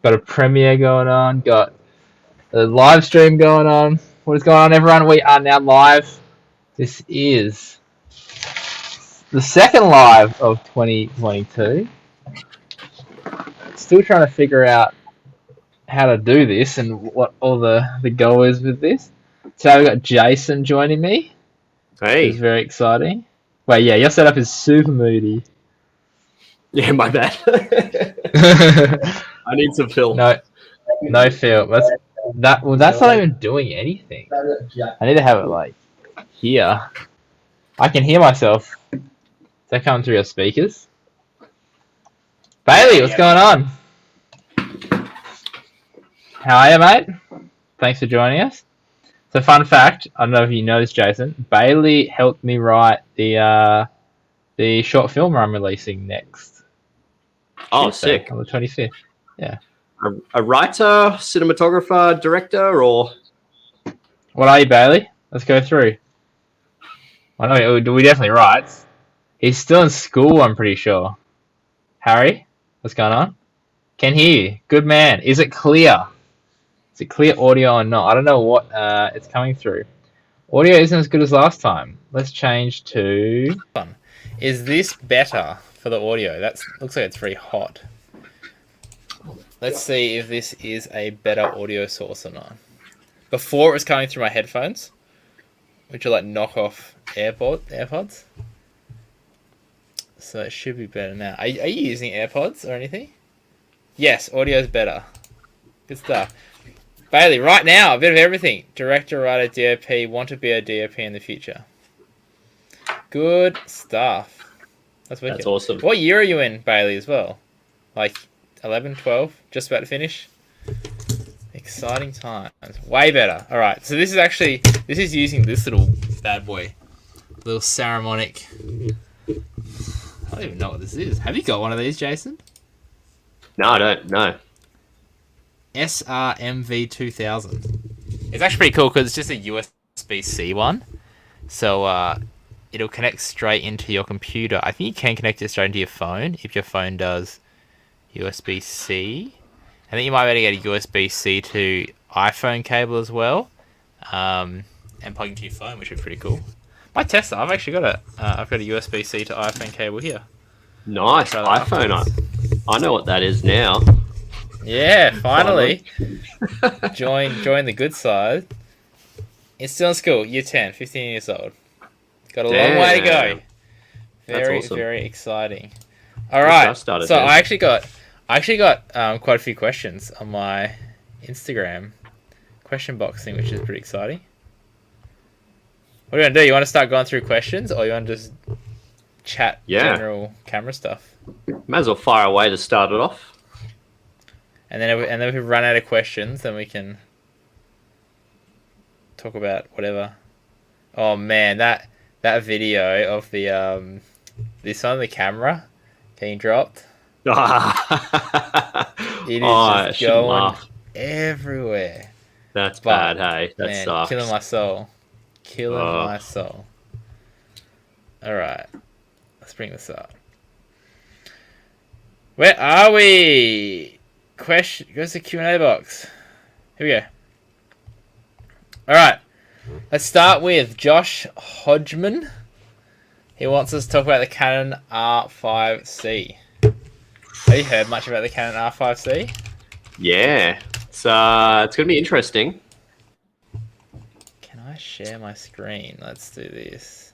Got a premiere going on. Got a live stream going on. What is going on, everyone? We are now live. This is the second live of 2022. Still trying to figure out how to do this and what all the goal is with this. So we've got Jason joining me. Hey. Which is very exciting. Wait, yeah, your setup is super moody. Yeah, my bad. I need some film. No film. That's not even doing anything. I need to have it like here. I can hear myself. Is that coming through your speakers? Bailey, what's going on? How are you, mate? Thanks for joining us. So, fun fact, I don't know if you know this, Jason. Bailey helped me write the short film I'm releasing next. Oh, Tuesday, sick. on the 25th. Yeah. A writer, cinematographer, director, or... What are you, Bailey? Let's go through. I know we definitely writes. He's still in school, I'm pretty sure. Harry, what's going on? Can hear you. Good man. Is it clear? Is it clear audio or not? I don't know what it's coming through. Audio isn't as good as last time. Let's change to... Is this better for the audio? That looks like it's very hot. Let's see if this is a better audio source or not. Before it was coming through my headphones, which are like knockoff AirPods. So it should be better now. Are you using AirPods or anything? Yes, audio's better. Good stuff. Bailey, right now, a bit of everything. Director, writer, DOP, want to be a DOP in the future. Good stuff. That's awesome. What year are you in, Bailey, as well? Like 11, 12? Just about to finish? Exciting times. Way better. Alright, so this is using this little bad boy. Little Saramonic. I don't even know what this is. Have you got one of these, Jason? No, I don't. No. SRMV2000. It's actually pretty cool because it's just a USB-C one. So it'll connect straight into your computer. I think you can connect it straight into your phone if your phone does USB-C. I think you might be able to get a USB-C to iPhone cable as well, and plug into your phone, which would be pretty cool. My Tesla, I've actually got I've got a USB-C to iPhone cable here. Nice iPhone. I know what that is now. Yeah, finally. Join the good side. It's still in school, year 10, 15 years old. Got a long way to go. Very, awesome. Very exciting. All right, so I actually got quite a few questions on my Instagram question box thing, which is pretty exciting. What do you want to do? You want to start going through questions, or you want to just chat general camera stuff? Might as well fire away to start it off. And then if we run out of questions, then we can talk about whatever. Oh man, that video of the this one, the camera getting dropped. It is just going everywhere. That's bad, hey. That sucks. Killing my soul. My soul. Alright. Let's bring this up. Where are we? Question goes to Q&A box. Here we go. Alright. Let's start with Josh Hodgman. He wants us to talk about the Canon R5C. Have you heard much about the Canon R5C? Yeah. It's going to be interesting. Can I share my screen? Let's do this.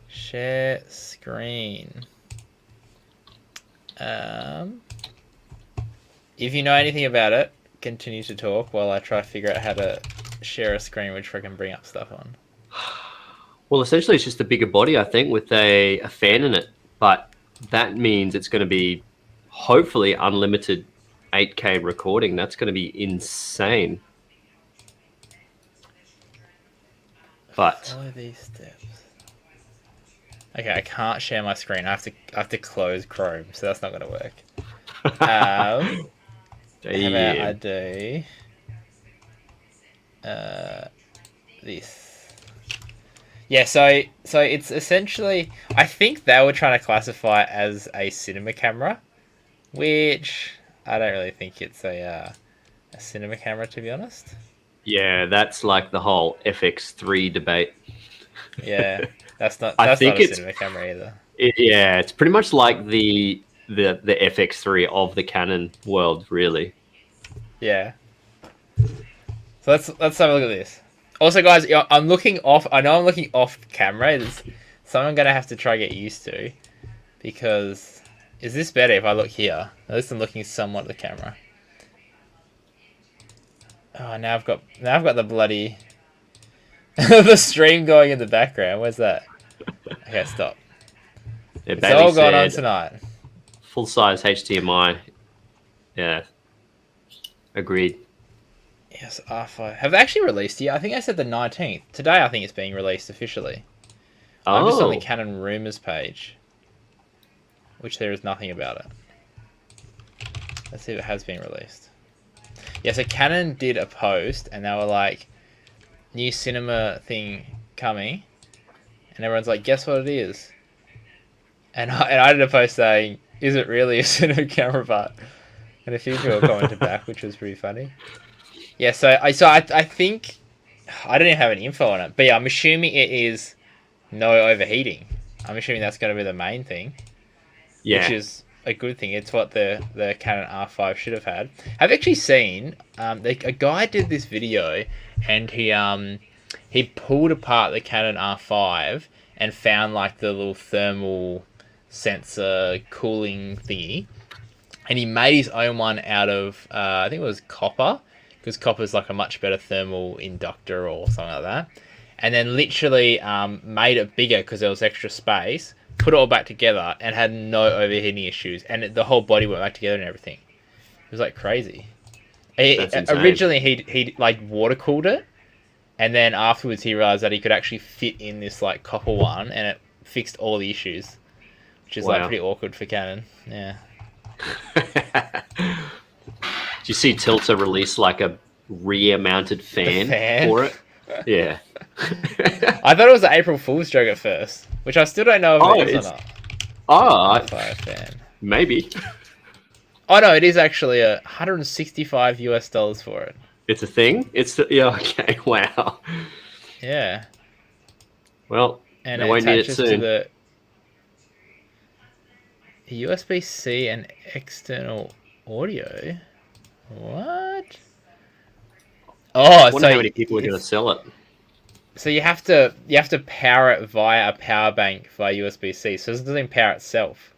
Share screen. If you know anything about it, continue to talk while I try to figure out how to share a screen which I can bring up stuff on. Well, essentially it's just a bigger body, I think, with a fan in it. But that means it's going to be hopefully unlimited 8K recording. That's going to be insane. But follow these steps. Okay, I can't share my screen. I have to close Chrome, so that's not going to work. How about I do this? Yeah, so it's essentially, I think they were trying to classify it as a cinema camera, which I don't really think it's a cinema camera, to be honest. Yeah, that's like the whole FX3 debate. Yeah, I that's not think a cinema camera either. yeah, it's pretty much like the FX3 of the Canon world, really. Yeah. So let's have a look at this. Also, guys, I'm looking off. I know I'm looking off camera. It's something I'm gonna have to try get used to, because is this better if I look here? At least I'm looking somewhat at the camera. Oh, now I've got the bloody the stream going in the background. Where's that? Okay, stop. Yeah, It's Bailey all going on said tonight. full size HDMI. Yeah, agreed. Yes, R5. Have they actually released it? I think I said the 19th. Today I think it's being released officially. I'm just on the Oh, Canon rumors page, which there is nothing about it. Let's see if it has been released. Yeah, so Canon did a post and they were like, new cinema thing coming. And everyone's like, guess what it is? And I did a post saying, is it really a cinema camera part? And a few people commented back, which was pretty funny. Yeah, so I think I don't even have any info on it, but yeah, I'm assuming it is no overheating. I'm assuming that's going to be the main thing, yeah. which is a good thing. It's what the Canon R5 should have had. I've actually seen a guy did this video, and he pulled apart the Canon R5 and found like the little thermal sensor cooling thingy, and he made his own one out of I think it was copper, because copper is like a much better thermal inductor or something like that. And then literally made it bigger because there was extra space, put it all back together, and had no overheating issues, and the whole body went back together and everything. It was like crazy. Originally he like water cooled it, and then afterwards he realized that he could actually fit in this like copper one, and it fixed all the issues, which is like pretty awkward for Canon. Yeah. Do you see Tilta release like a rear-mounted fan for it? Yeah. I thought it was an April Fool's joke at first, which I still don't know if it is or not. Oh, fan. Maybe. Oh no, it is actually $165 US for it. It's a thing? Yeah, okay, wow. Yeah. Well, and I it won't need it attaches soon. to the USB-C and external audio. What? Oh, I wonder how many people are going to sell it. So you have to power it via a power bank via USB-C. So it doesn't power itself.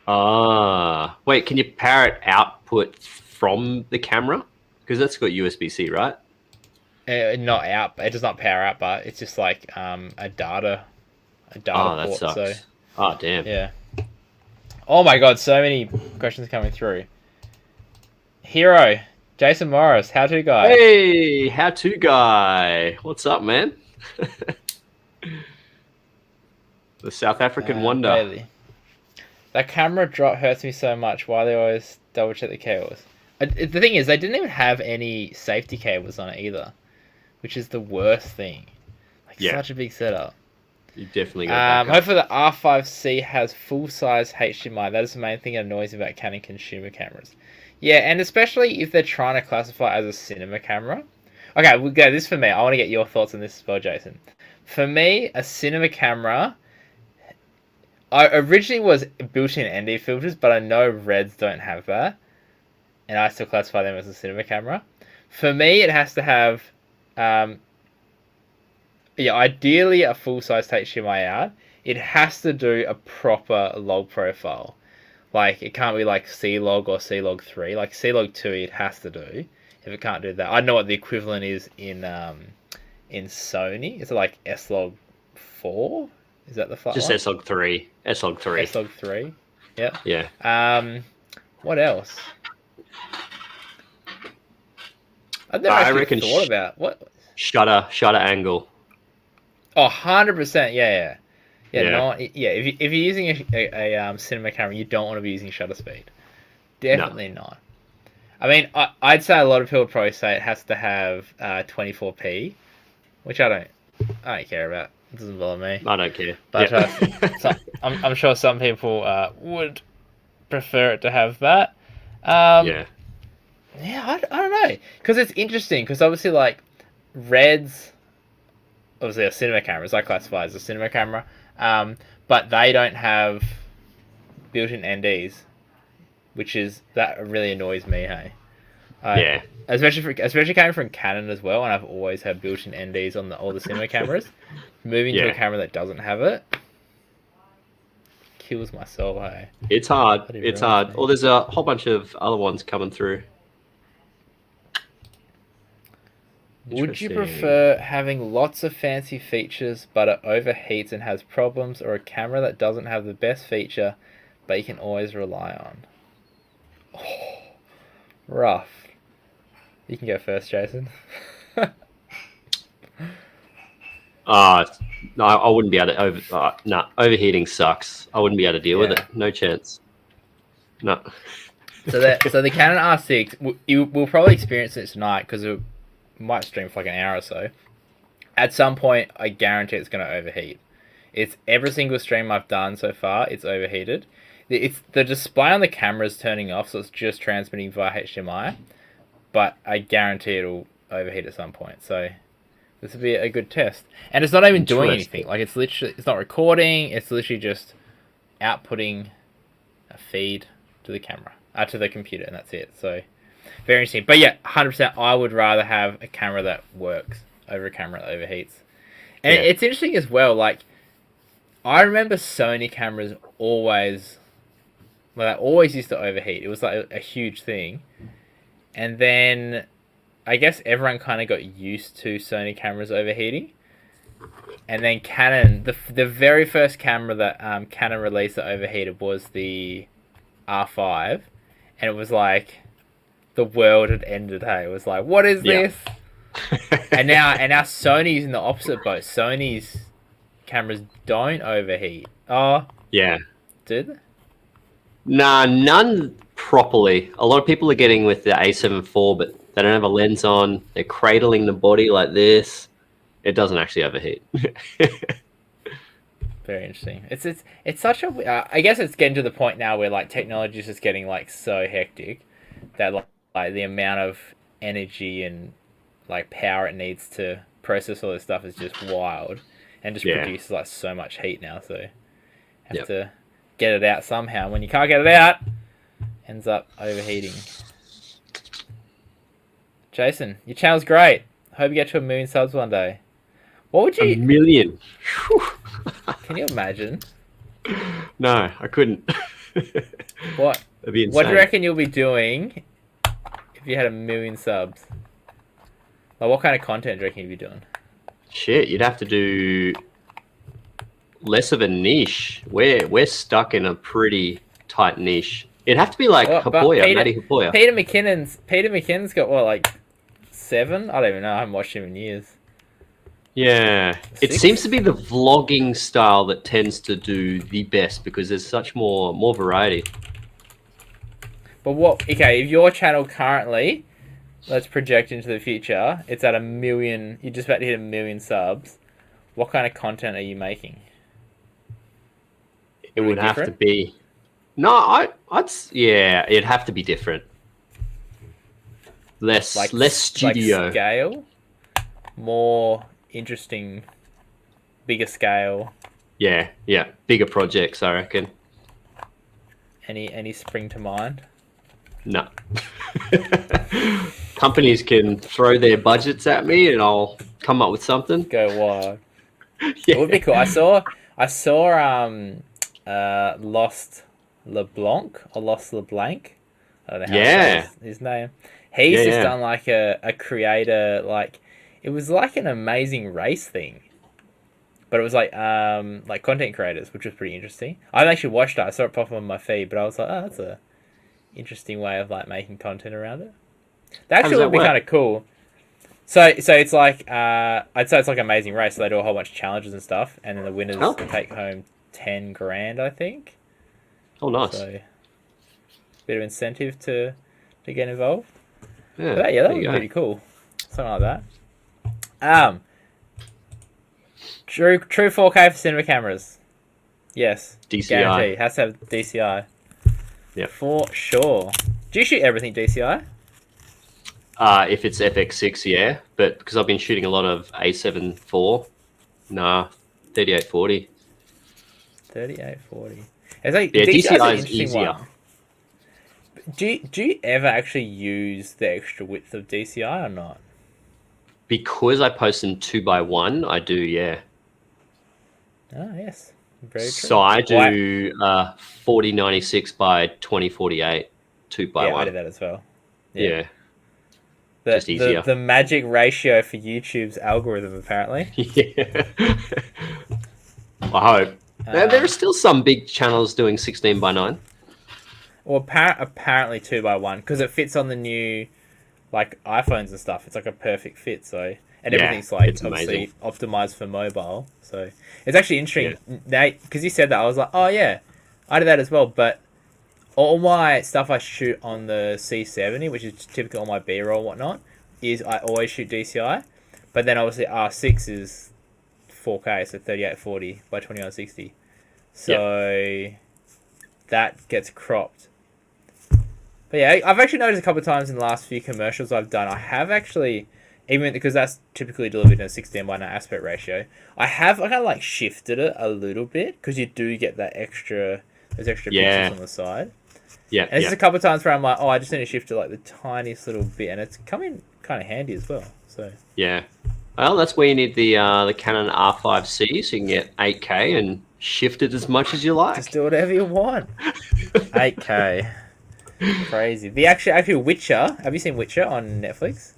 Ah, wait, can you power it output from the camera? Because that's got USB-C, right? Not out. It does not power out, but it's just like a data port. That sucks. So, oh, damn. Yeah. Oh my god, so many questions coming through. Hero, Jason Morris, how-to guy. Hey, how-to guy. What's up, man? The South African wonder. Bailey. That camera drop hurts me so much. Why they always double check the cables? The thing is, they didn't even have any safety cables on it either, which is the worst thing. Like, such a big setup. You definitely got hopefully the R5C has full-size HDMI. That is the main thing that annoys me about Canon consumer cameras. Yeah, and especially if they're trying to classify as a cinema camera. Okay, we'll go. This for me. I want to get your thoughts on this as well, Jason. For me, a cinema camera, I originally was built-in ND filters, but I know Reds don't have that, and I still classify them as a cinema camera. For me, it has to have, ideally a full-size HDMI out. It has to do a proper log profile. Like, it can't be like C-Log or C-Log 3. Like, C-Log 2 it has to do. If it can't do that. I don't know what the equivalent is in Sony. Is it like S-Log 4? Is that the flat Just one? S-Log 3. S-Log 3. S-Log 3. Yeah. Yeah. What else? I've never actually thought about what shutter angle. Oh, 100%. Yeah. Yeah. No, if you're using a cinema camera, you don't want to be using shutter speed. Definitely not. I mean, I'd say a lot of people probably say it has to have 24p, which I don't care about. It doesn't bother me. I don't care. But I'm sure some people would prefer it to have that. Yeah, I don't know, because it's interesting. Because obviously, like Reds, obviously a cinema camera. It's like classified as a cinema camera, but they don't have built-in NDs, which is that really annoys me. Hey, yeah. especially coming from Canon as well, and I've always had built-in NDs on all the cinema cameras. Moving to a Yeah. camera that doesn't have it kills my soul. Hey, It's hard. bloody It's ruins hard. me. Or there's a whole bunch of other ones coming through. Would you Interesting. prefer having lots of fancy features but it overheats and has problems, or a camera that doesn't have the best feature but you can always rely on? Oh, rough. You can go first, Jason. No, I wouldn't be able to overheating sucks. I wouldn't be able to deal with Yeah. it. No chance. No. So the Canon R6, we'll probably experience it tonight because it might stream for like an hour or so. At some point, I guarantee it's going to overheat. It's every single stream I've done so far, it's overheated. It's the display on the camera is turning off, so it's just transmitting via HDMI. But I guarantee it'll overheat at some point. So this will be a good test. And it's not even doing anything. Like it's not recording. It's literally just outputting a feed to the camera, to the computer, and that's it. So very interesting. But yeah, 100%. I would rather have a camera that works over a camera that overheats. And it's interesting as well. Like I remember Sony cameras always used to overheat. It was like a huge thing. And then I guess everyone kind of got used to Sony cameras overheating. And then Canon, the very first camera that Canon released that overheated was the R5. And it was like the world had ended. Hey, it was like, what is this? and now Sony's in the opposite boat. Sony's cameras don't overheat. Oh, Yeah. did they? Nah, none properly. A lot of people are getting with the A7 IV, but they don't have a lens on. They're cradling the body like this. It doesn't actually overheat. Very interesting. It's such a. I guess it's getting to the point now where like technology is just getting like so hectic that like the amount of energy and like power it needs to process all this stuff is just wild, and just produces like so much heat now. So have to get it out somehow. When you can't get it out, ends up overheating. Jason, your channel's great. Hope you get to 1 million subs one day. What would you? 1 million. Can you imagine? No, I couldn't. What? That'd be insane. What do you reckon you'll be doing if you had 1 million subs? Like, what kind of content do you reckon you'd be doing? Shit, you'd have to do less of a niche. We're stuck in a pretty tight niche. It'd have to be like Hapoya, Matty Hapoya. Peter McKinnon's got what, like 7? I don't even know. I haven't watched him in years. Yeah, 6? it seems to be the vlogging style that tends to do the best because there's such more variety. But what? Okay, if your channel currently, let's project into the future, it's at 1 million. You're just about to hit 1 million subs. What kind of content are you making? It would have to be. No, it'd have to be different. Less studio. Like scale, more interesting, bigger scale. Yeah, bigger projects, I reckon. Any spring to mind? No. Companies can throw their budgets at me, and I'll come up with something. Go wild. It would be cool. I saw Lost LeBlanc or Lost LeBlanc. I don't know how to say his name. He's just done like a creator, like it was like an amazing race thing. But it was like content creators, which was pretty interesting. I haven't actually watched it. I saw it pop up on my feed, but I was like, oh, that's a interesting way of like making content around it. That actually would be kind of cool. So it's like I'd say it's like Amazing Race. So they do a whole bunch of challenges and stuff, and then the winners take home 10 grand, I think. Oh, nice. So bit of incentive to get involved. Yeah, that would be pretty cool. Something like that. True 4K for cinema cameras. Yes. DCI. Guarantee. Has to have DCI. Yeah. For sure. Do you shoot everything DCI? If it's FX6, yeah, but because I've been shooting a lot of A7 IV, nah, 3840. 3840. It's like Yeah, DCI is an DCI is interesting easier. one. Do you ever actually use the extra width of DCI or not? Because I post in 2x1, I do, yeah. Ah, yes. Very true. So I Why? do 4096 by 2048, 2 by Yeah, I 1. did that as well. Yeah. Yeah, The, just the easier. the magic ratio for YouTube's algorithm, apparently. Yeah. I hope. There are still some big channels doing 16 by 9. Well, apparently 2x1 because it fits on the new like iPhones and stuff. It's like a perfect fit. So and Yeah, everything's like it's obviously amazing. optimized for mobile. So it's actually Yeah. interesting. Because you said that, I was like, oh yeah, I did that as well. But all my stuff I shoot on the C70, which is typically all my B-roll and whatnot, is I always shoot DCI. But then obviously R6 is 4K, so 3840 by 2160. So that gets cropped. But yeah, I've actually noticed a couple of times in the last few commercials I've done, I have actually, even because that's typically delivered in a 16 by 9 aspect ratio, I have kind of like shifted it a little bit because you do get that those extra pixels on the side. Yeah, And it's just a couple of times where I'm like, oh, I just need to shift it like the tiniest little bit, and it's coming kind of handy as well. So yeah. Well, that's where you need the Canon R5C, so you can get 8K and shift it as much as you like. just do whatever you want. 8K. Crazy. The actual Witcher. Have you seen Witcher on Netflix?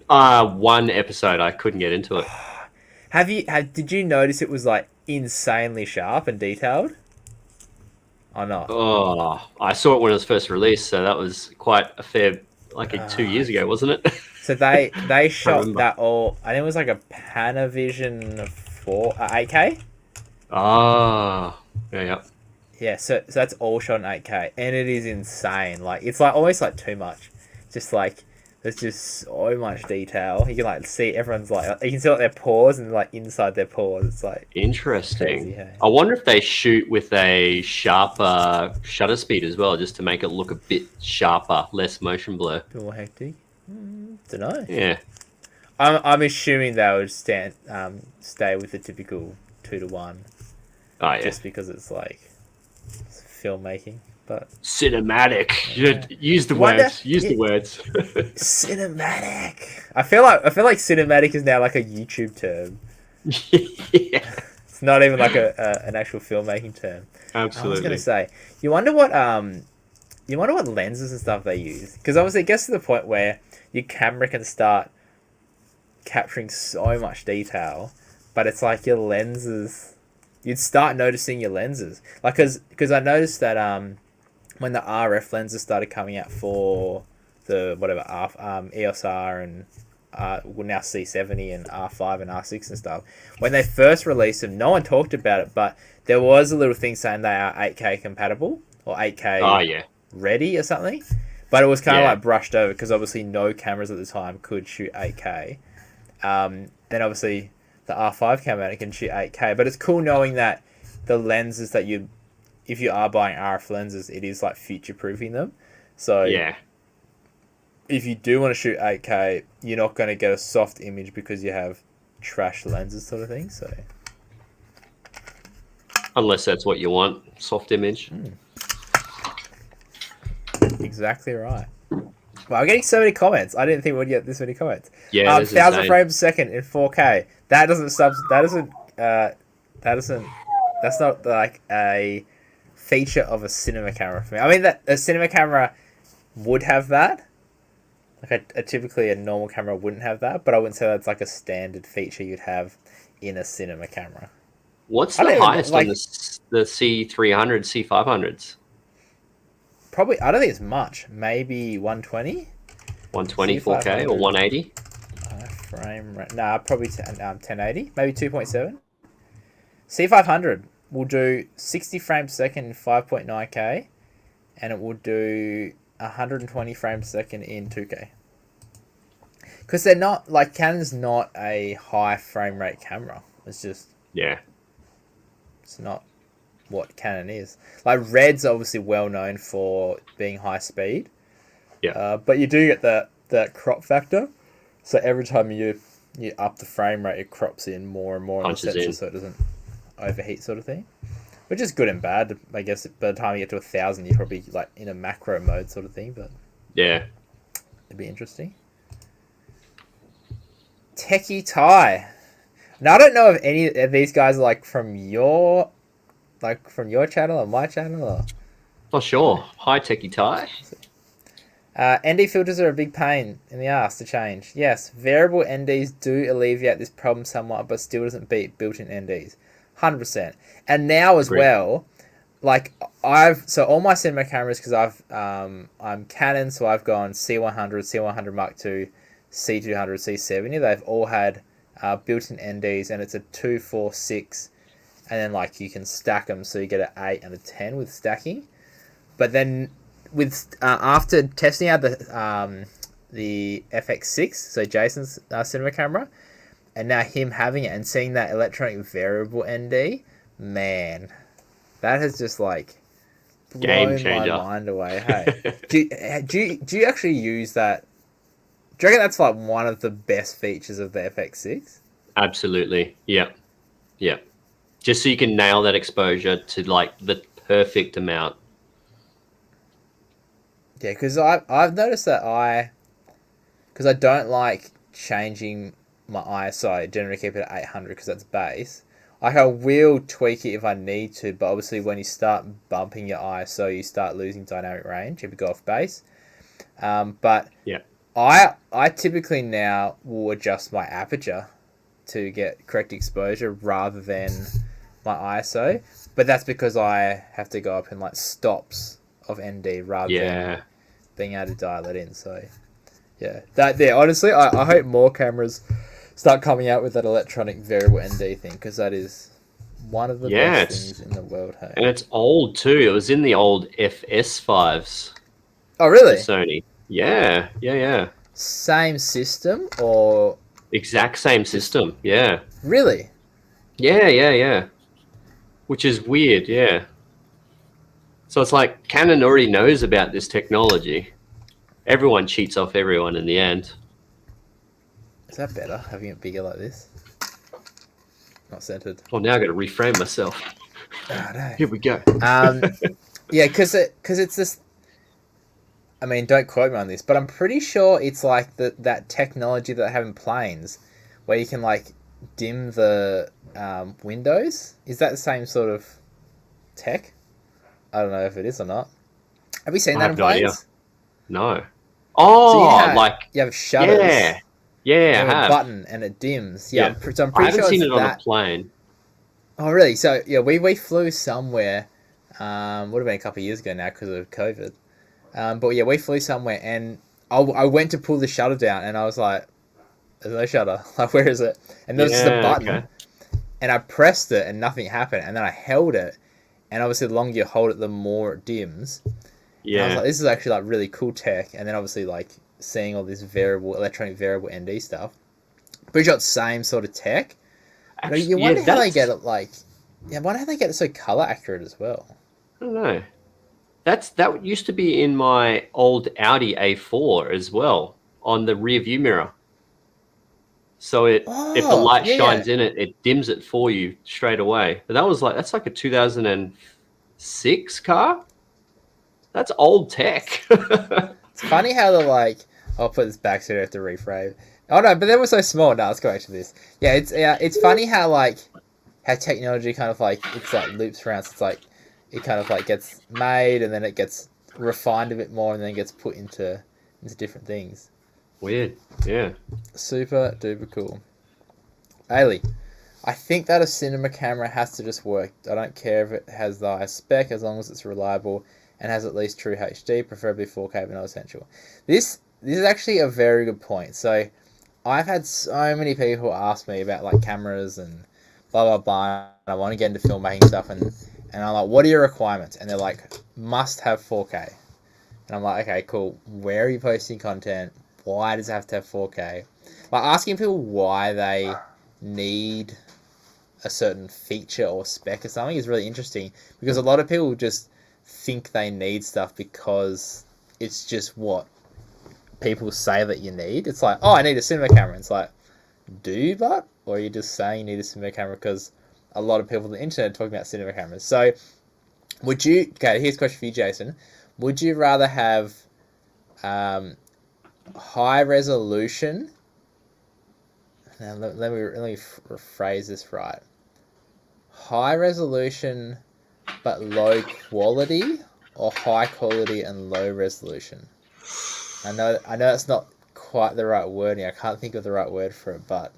One episode, I couldn't get into it. Did you notice it was like insanely sharp and detailed? Or not? Oh, I saw it when it was first released, so that was quite a fair, like 2 years ago, wasn't it? So they shot remember. that all. I think it was like a Panavision 8K. Ah, yeah. Yeah, so that's all shot in 8K, and it is insane. Like it's like almost like too much. Just like there's just so much detail. You can like see everyone's like you can see like their pores and like inside their pores. It's like Interesting. crazy, hey? I wonder if they shoot with a sharper shutter speed as well, just to make it look a bit sharper, less motion blur. A bit more hectic. Don't know. Yeah. I'm assuming they would stay with the typical 2:1, Oh yeah. just because it's like it's filmmaking. But Cinematic. Use the Wonder- words. Use the words. cinematic. I feel like cinematic is now like a YouTube term. Yeah. It's not even like an actual filmmaking term. I was Absolutely. gonna say, you wonder what lenses and stuff they use, because obviously it gets to the point where your camera can start capturing so much detail, but it's like your lenses. You'd start noticing your lenses, like because I noticed that when the RF lenses started coming out for the EOS R and well now C70 and R5 and R6 and stuff, when they first released them, no one talked about it, but there was a little thing saying they are 8K compatible or 8K Oh yeah. ready or something, but it was kind of Yeah. like brushed over because obviously no cameras at the time could shoot 8K. Then obviously the R5 came out and can shoot 8K, but it's cool knowing that the lenses that if you are buying RF lenses, it is like future proofing them. So Yeah. if you do want to shoot 8K, you're not going to get a soft image because you have trash lenses, sort of thing. So Unless that's what you want, soft image. exactly right. Well, I'm getting so many comments. I didn't think we'd get this many comments. Yeah, that's 1,000 insane. frames a second in 4K. That's not like a feature of a cinema camera for me. I mean, that a cinema camera would have that. Like typically a normal camera wouldn't have that, but I wouldn't say that's like a standard feature you'd have in a cinema camera. What's I the don't even, highest like- on the C300, C500s? Probably, I don't think it's much. Maybe 120 120 C500. 4K or 180? frame rate. Nah, probably 1080, maybe 2.7. C500 will do 60 frames a second in 5.9K, and it will do 120 frames a second in 2K. Because they're not, like, Canon's not a high frame rate camera. It's just, Yeah. it's not what Canon is. Like Red's obviously well known for being high speed, Yeah. but you do get that crop factor. So every time you up the frame rate, it crops in more and more in the Punches sensor, in. so it doesn't overheat, sort of thing. Which is good and bad. I guess by the time you get to 1,000, you're probably like in a macro mode, sort of thing. But Yeah. it'd be interesting. Techie Ty. Now I don't know if any of these guys are like from your channel or my channel or. Not sure. Hi, Techie Ty. ND filters are a big pain in the ass to change. Yes, variable NDs do alleviate this problem somewhat, but still doesn't beat built-in NDs. 100%. And now as Agreed. well, like so all my cinema cameras, because I'm Canon, so I've gone C100, C100 Mark II, C200, C70. They've all had built-in NDs, and it's a 2, 4, 6, and then like you can stack them, so you get an 8 and a 10 with stacking. But then with after testing out the FX6, so Jason's cinema camera, and now him having it and seeing that electronic variable ND, man, that has just like Game blown changer. my mind away. Hey, do you actually use that? Do you reckon that's like one of the best features of the FX6? Absolutely. Yeah. Yeah. Just so you can nail that exposure to like the perfect amount. Yeah, because I've noticed that because I don't like changing my ISO. I generally keep it at 800 because that's base. Like I will tweak it if I need to, but obviously when you start bumping your ISO, you start losing dynamic range if you go off base. But Yeah. I typically now will adjust my aperture to get correct exposure rather than my ISO. But that's because I have to go up in like stops of ND rather than being able to dial it in. So yeah, honestly, I hope more cameras start coming out with that electronic variable ND thing, because that is one of the best things in the world. Hey? And it's old too. It was in the old FS5s. Oh really? For Sony. Yeah. Yeah. Yeah. Same system or Exact same system. Yeah. really? Yeah. Yeah. Yeah. Which is weird. Yeah. So it's like Canon already knows about this technology. Everyone cheats off everyone in the end. Is that better, having it bigger like this? Not centered. Oh, now I got to reframe myself. Oh, no. Here we go. Yeah, because it's this. I mean, don't quote me on this, but I'm pretty sure it's like that technology that they have in planes, where you can like dim the windows. Is that the same sort of tech? I don't know if it is or not. Have you seen that in planes? Idea. No. Oh, you have shutters. Yeah. Yeah, you have a button and it dims. Yeah, so I'm pretty I haven't sure seen it's it on a plane. Oh, really? So yeah, we flew somewhere. Would have been a couple of years ago now because of COVID. But yeah, we flew somewhere and I went to pull the shutter down and I was like, "There's no shutter. Like, where is it?" And there was just a button, and I pressed it and nothing happened. And then I held it, and obviously the longer you hold it, the more it dims. Yeah. And I was like, "This is actually like really cool tech." And then obviously like seeing all this electronic variable ND stuff. Pretty sure it's same sort of tech. Actually, you wonder how they get it I wonder how they get it so color accurate as well. I don't know. That used to be in my old Audi A4 as well, on the rear view mirror. So if the light shines in it, it dims it for you straight away. But that's like a 2006 car. That's old tech. It's funny how they're I'll put this back so you have to reframe. Oh no, but they were so small. No, let's go back to this. Yeah, it's funny how how technology kind of it's loops around. So it's it kind of gets made and then it gets refined a bit more and then gets put into different things. Weird. Yeah. Super duper cool. Ailey, I think that a cinema camera has to just work. I don't care if it has the highest spec as long as it's reliable and has at least true HD, preferably 4K, but not essential. This is actually a very good point. So I've had so many people ask me about cameras and blah blah blah. And I want to get into filmmaking stuff and I'm like, what are your requirements? And they're like, must have 4K. And I'm like, okay, cool. Where are you posting content? Why does it have to have 4K? Asking people why they need a certain feature or spec or something is really interesting, because a lot of people just think they need stuff because it's just what people say that you need. It's like, oh, I need a cinema camera. It's like, do you, but? Or are you just saying you need a cinema camera because a lot of people on the internet are talking about cinema cameras? So, would you... Okay, here's a question for you, Jason. Would you rather have high resolution... Now, let me rephrase this right. High resolution but low quality, or high quality and low resolution? I know that's not quite the right wording. I can't think of the right word for it, but...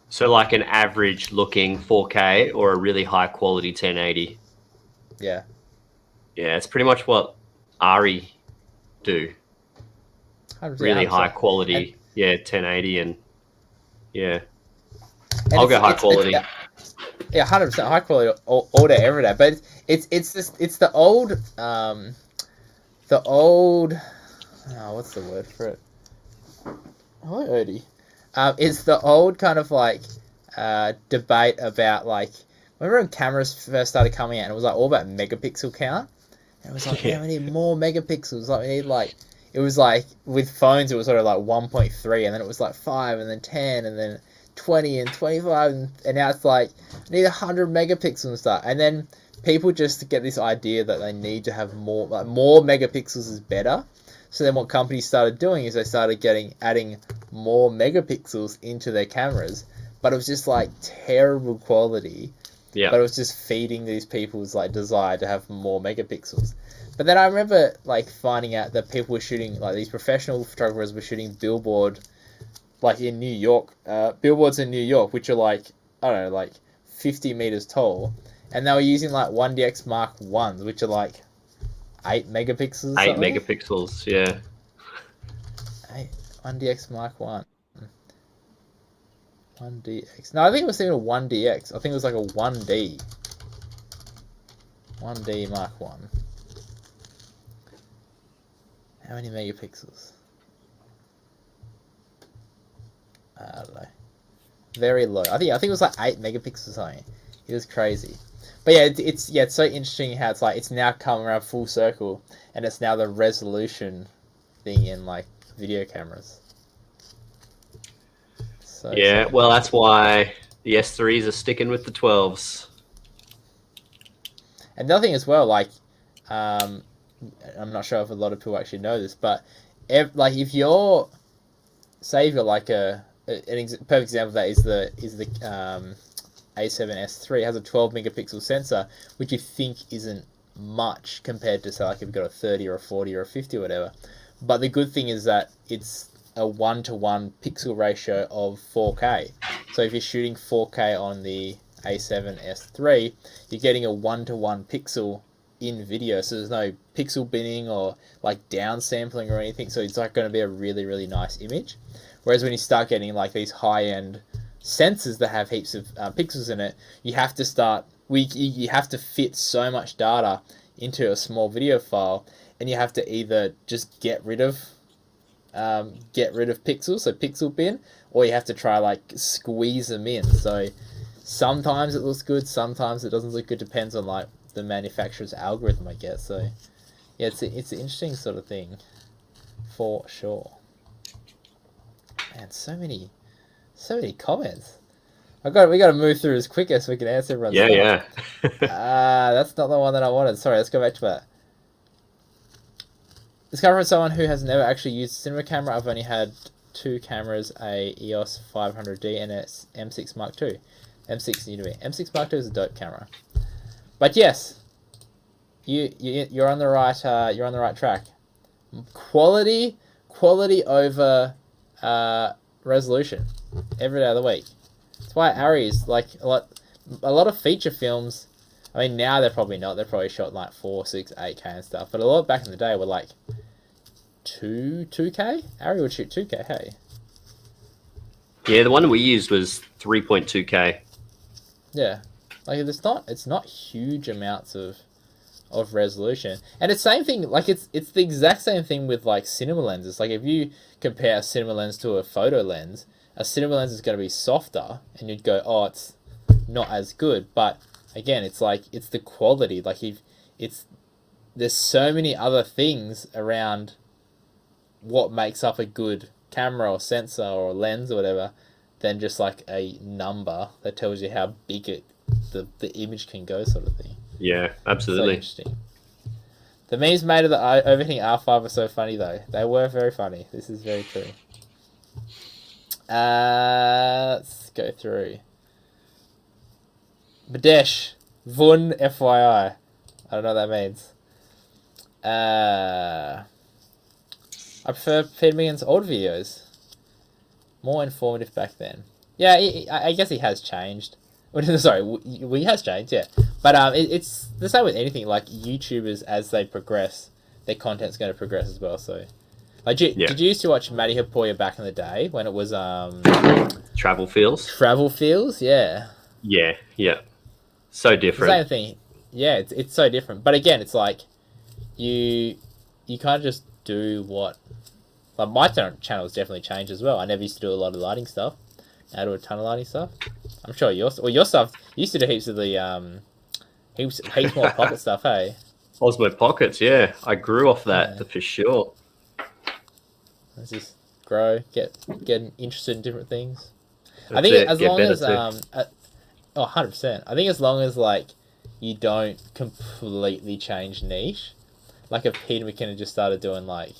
So like an average looking 4K or a really high quality 1080? Yeah. Yeah, it's pretty much what Ari do. 100%, Really 100%. high quality, yeah, 1080 and yeah. And I'll go high quality. Yeah, 100% high quality all day, every day. But it's the old what's the word for it? Oh, Odie. It's the old kind of like debate about, like, remember when cameras first started coming out and it was like all about megapixel count? And it was like, yeah, we need more megapixels. Like, we need, like, it was like with phones it was sort of like 1.3, and then it was like 5, and then 10, and then 20 and 25, and now it's like I need 100 megapixels and stuff. And then people just get this idea that they need to have more, like more megapixels is better. So then what companies started doing is they started adding more megapixels into their cameras, but it was just like terrible quality. Yeah. But it was just feeding these people's like desire to have more megapixels. But then I remember like finding out that people were shooting, like these professional photographers were shooting billboard, like in New York, billboards in New York, which are like, I don't know, like 50 meters tall, and they were using like 1DX Mark 1s, which are like 8 megapixels. 8 megapixels, yeah. 1DX Mark 1. 1DX. No, I think it was even a 1DX. I think it was like a 1D. 1D Mark 1. How many megapixels? I don't know. Very low. I think it was like 8 megapixels or something. It was crazy. But yeah, it's so interesting how it's like it's now come around full circle, and it's now the resolution thing in like video cameras. So, yeah, well, that's why the S3s are sticking with the 12s. And the other thing as well, like, I'm not sure if a lot of people actually know this, but if you're, say, if you're like perfect example of that is the A7S3 has a 12 megapixel sensor, which you think isn't much compared to, say, like if you've got a 30 or a 40 or a 50 or whatever. But the good thing is that it's a 1-to-1 pixel ratio of 4K. So if you're shooting 4K on the A7S3, you're getting a 1-to-1 pixel in video. So there's no pixel binning or like downsampling or anything. So it's like going to be a really, really nice image. Whereas when you start getting like these high-end sensors that have heaps of pixels in it, you have to fit so much data into a small video file, and you have to either just get rid of pixels, so pixel bin, or you have to try like squeeze them in. So sometimes it looks good, sometimes it doesn't look good. Depends on like the manufacturer's algorithm, I guess. So yeah, it's an interesting sort of thing for sure. Man, so many comments. We got to move through as quick as we can answer everyone's stuff. Yeah. That's not the one that I wanted. Sorry, let's go back to that. This comes from someone who has never actually used a cinema camera. I've only had 2 cameras, a EOS 500D and a M6 Mark II. M6 new to me. M6 Mark II is a dope camera. But yes, you're on the right track. Quality over resolution every day of the week. That's why Ari's like a lot of feature films. I mean, now they're probably not. They're probably shot like 4, 6, 8K and stuff. But a lot back in the day were like 2K. Ari would shoot 2K. Hey. Yeah, the one we used was 3.2K. Yeah, like it's not huge amounts of resolution, and it's same thing. Like it's the exact same thing with like cinema lenses. Like if you compare a cinema lens to a photo lens, a cinema lens is going to be softer, and you'd go, oh, not as good. But again, it's like it's the quality. Like there's so many other things around what makes up a good camera or sensor or lens or whatever than just like a number that tells you how big the image can go, sort of thing. Yeah, So absolutely. interesting. The memes made of the overheating R5 are so funny though. They were very funny. This is very true. Let's go through. Badesh, Vun FYI. I don't know what that means. I prefer Peter Megan's old videos. More informative back then. Yeah, I guess he has changed. Sorry, he has changed, yeah. But it's the same with anything. Like YouTubers, as they progress, their content's going to progress as well. So, like, did you used to watch Matty Hapoya back in the day when it was Travel feels. Travel Feels? Yeah. Yeah. So different. Same thing. Yeah, it's so different. But again, it's like you can't just do what. Like my channel's definitely changed as well. I never used to do a lot of lighting stuff. Now I do a ton of lighting stuff. I'm sure your stuff. You used to do heaps of the heaps more pocket stuff. Hey. Osmo Pockets, yeah. I grew off that for sure. Let's just grow, get interested in different things. That's I think it. as Get long better as 100%. I think as long as like you don't completely change niche, like if Peter McKinnon just started doing like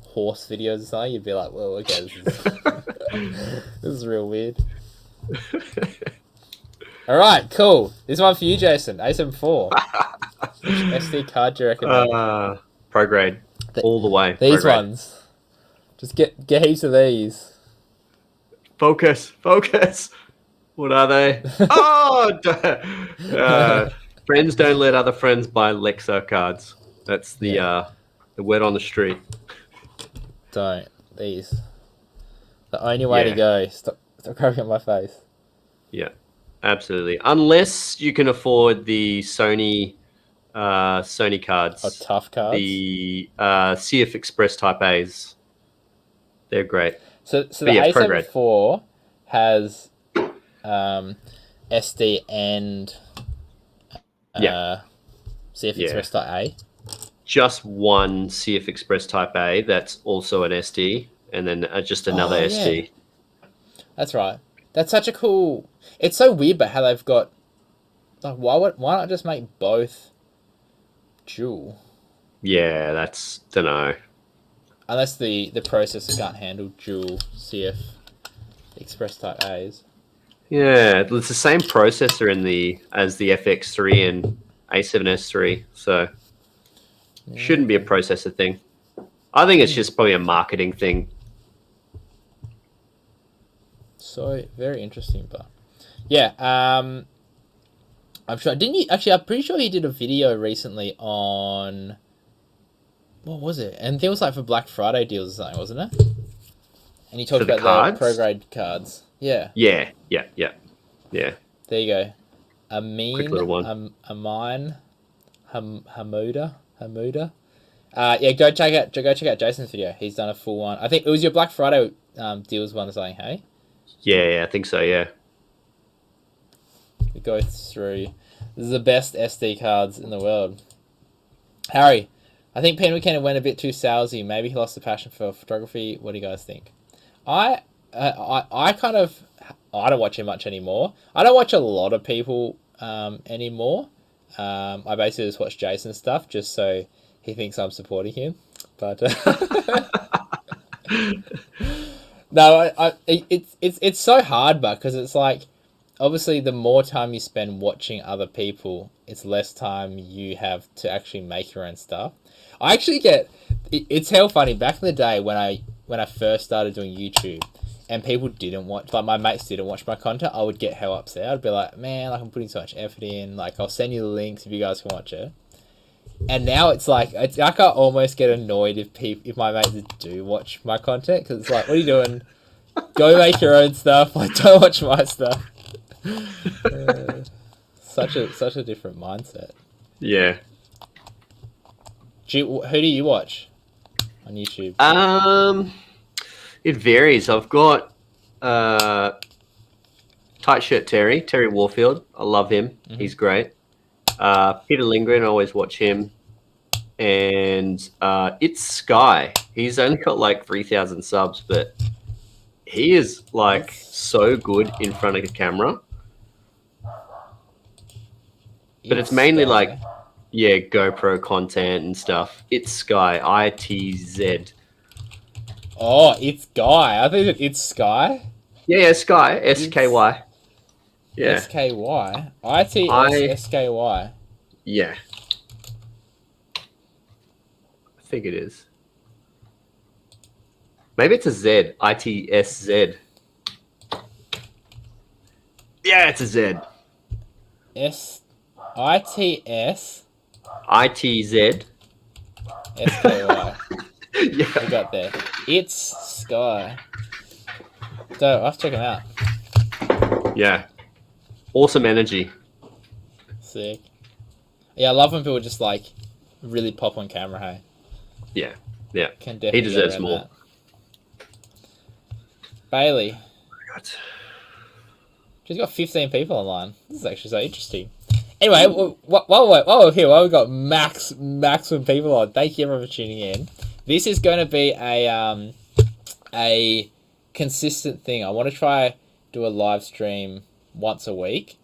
horse videos or something, you'd be like, well, okay, this is real weird. All right, cool. This one for you, Jason. A74. Which SD card do you recommend? Pro grade, all the way. These ones. Just get heaps of these. Focus. What are they? Friends don't let other friends buy Lexo cards. That's the word on the street. Don't. These. The only way to go. Stop grabbing on my face. Yeah, absolutely. Unless you can afford the Sony cards. Oh, tough cards? The CF Express Type A's. They're great. So the A74 has SD and CF Express Type A. Just one CF Express Type A that's also an SD, and then just another SD. Yeah. That's right. That's such a cool. It's so weird, but how they've got. Like, why not just make both dual? Yeah, that's dunno. Unless the processor can't handle dual CF Express Type A's. Yeah, it's the same processor as the FX3 and A7S3, so shouldn't be a processor thing. I think it's just probably a marketing thing. So very interesting, but yeah, I'm sure. Didn't you actually? I'm pretty sure he did a video recently on what was it? And it was like for Black Friday deals or something, wasn't it? And he talked about the pro grade cards. Yeah. Yeah. There you go. Quick little one. Hamuda. Yeah, go check out Jason's video. He's done a full one. I think it was your Black Friday deals one or something. Hey. Yeah, I think so. Yeah. We go through. This is the best SD cards in the world. Harry, I think Peter McKinnon went a bit too salesy. Maybe he lost the passion for photography. What do you guys think? I kind of I don't watch him much anymore. I don't watch a lot of people anymore. I basically just watch Jason's stuff just so he thinks I'm supporting him. But no, it's so hard, but because it's like obviously the more time you spend watching other people, it's less time you have to actually make your own stuff. I actually get it's hell funny back in the day when I first started doing YouTube and people didn't watch, like my mates didn't watch my content, I would get hell upset. I'd be like, man, like I'm putting so much effort in, like I'll send you the links if you guys can watch it. And now it's like I can almost get annoyed if my mates do watch my content, because it's like, what are you doing? Go make your own stuff. Like, don't watch my stuff. Such a different mindset. Yeah. Who do you watch on YouTube? It varies. I've got Top Tight shirt Terry Warfield. I love him. Mhm. He's great. Peter Lindgren, I always watch him. And it's Sky. He's only got like 3,000 subs, but he is like so good in front of a camera. But it's mainly Sky. like, yeah, GoPro content and stuff. It's Sky, ITZ. Oh, it's Guy. I think it's Sky. Yeah, Sky, SKY. Yeah, SKY. ITS SKY. yeah. I think it is. Maybe it's a Z. ITSZ. Yeah, it's a Z. ITS ITZ. SKY. We Yeah. got there. It's Sky. So I'll have to check him out. Yeah. Awesome energy. Sick. Yeah, I love when people just like really pop on camera. Hey, Yeah. Yeah. can definitely He deserves get around more. that. Bailey, God. she's got 15 people online. This is actually so interesting. Anyway, while we're here, while we've got maximum people on, thank you everyone for tuning in. This is going to be a consistent thing. I want to try do a live stream once a week,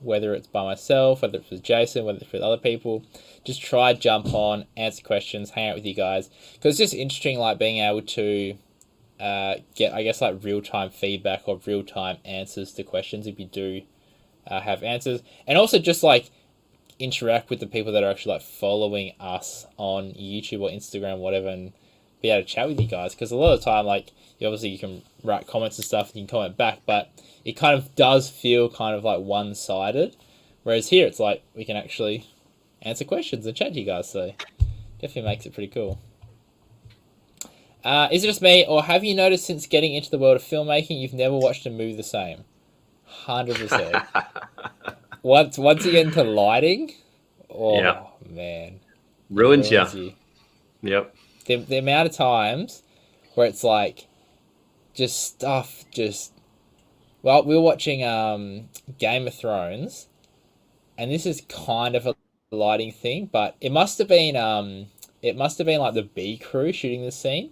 whether it's by myself, whether it's with Jason, whether it's with other people. Just try jump on, answer questions, hang out with you guys, because it's just interesting, like being able to get, I guess, like real-time feedback or real-time answers to questions if you do have answers, and also just like interact with the people that are actually like following us on YouTube or Instagram, whatever, and be able to chat with you guys. Because a lot of the time, like, you can write comments and stuff, and you can comment back, but it kind of does feel kind of like one-sided. Whereas here, it's like we can actually answer questions and chat to you guys. So definitely makes it pretty cool. Is it just me, or have you noticed since getting into the world of filmmaking, you've never watched a movie the same? 100%. Once you get into lighting, oh Yeah. man, Ruins ruins you. you. Yep. The amount of times where it's like just stuff just. Well, we were watching Game of Thrones, and this is kind of a lighting thing, but it must have been like the B crew shooting this scene,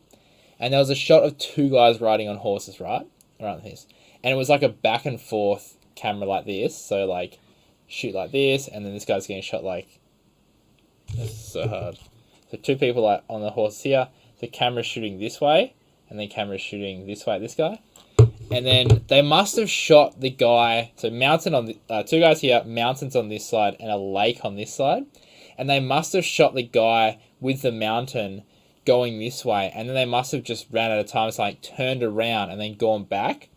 and there was a shot of two guys riding on horses, right? Around this. And it was like a back and forth camera like this. So like shoot like this, and then this guy's getting shot like this is so hard. So two people like on the horse here, the camera's shooting this way, and then camera's shooting this way at this guy. And then they must have shot the guy, so mountain on the two guys here, mountains on this side and a lake on this side. And they must have shot the guy with the mountain going this way, and then they must have just ran out of time, so like turned around and then gone back.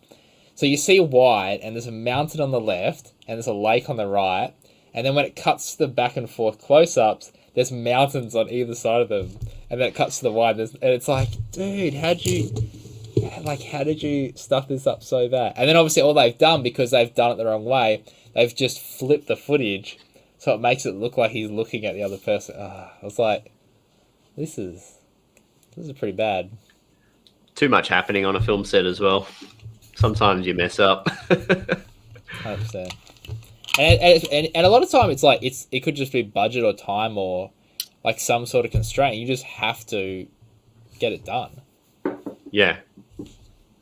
So you see wide, and there's a mountain on the left, and there's a lake on the right, and then when it cuts to the back and forth close-ups, there's mountains on either side of them, and then it cuts to the wide, and it's like, dude, how did you stuff this up so bad? And then obviously all they've done, because they've done it the wrong way, they've just flipped the footage, so it makes it look like he's looking at the other person. I was like, this is pretty bad. Too much happening on a film set as well. Sometimes you mess up. 100%. And a lot of time it's like it could just be budget or time or like some sort of constraint. You just have to get it done. Yeah.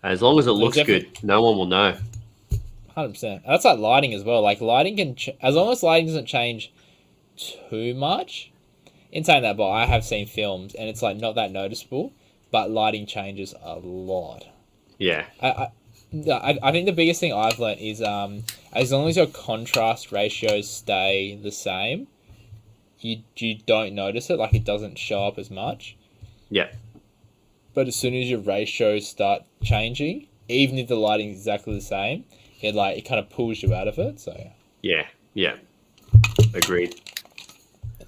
As long as it looks good, no one will know. 100%. And that's like lighting as well. Like lighting can, as long as lighting doesn't change too much. In saying that, but I have seen films and it's like not that noticeable, but lighting changes a lot. Yeah. I think the biggest thing I've learned is as long as your contrast ratios stay the same, you don't notice it, like it doesn't show up as much. Yeah. But as soon as your ratios start changing, even if the lighting is exactly the same, it kind of pulls you out of it. So Yeah. Yeah. Agreed.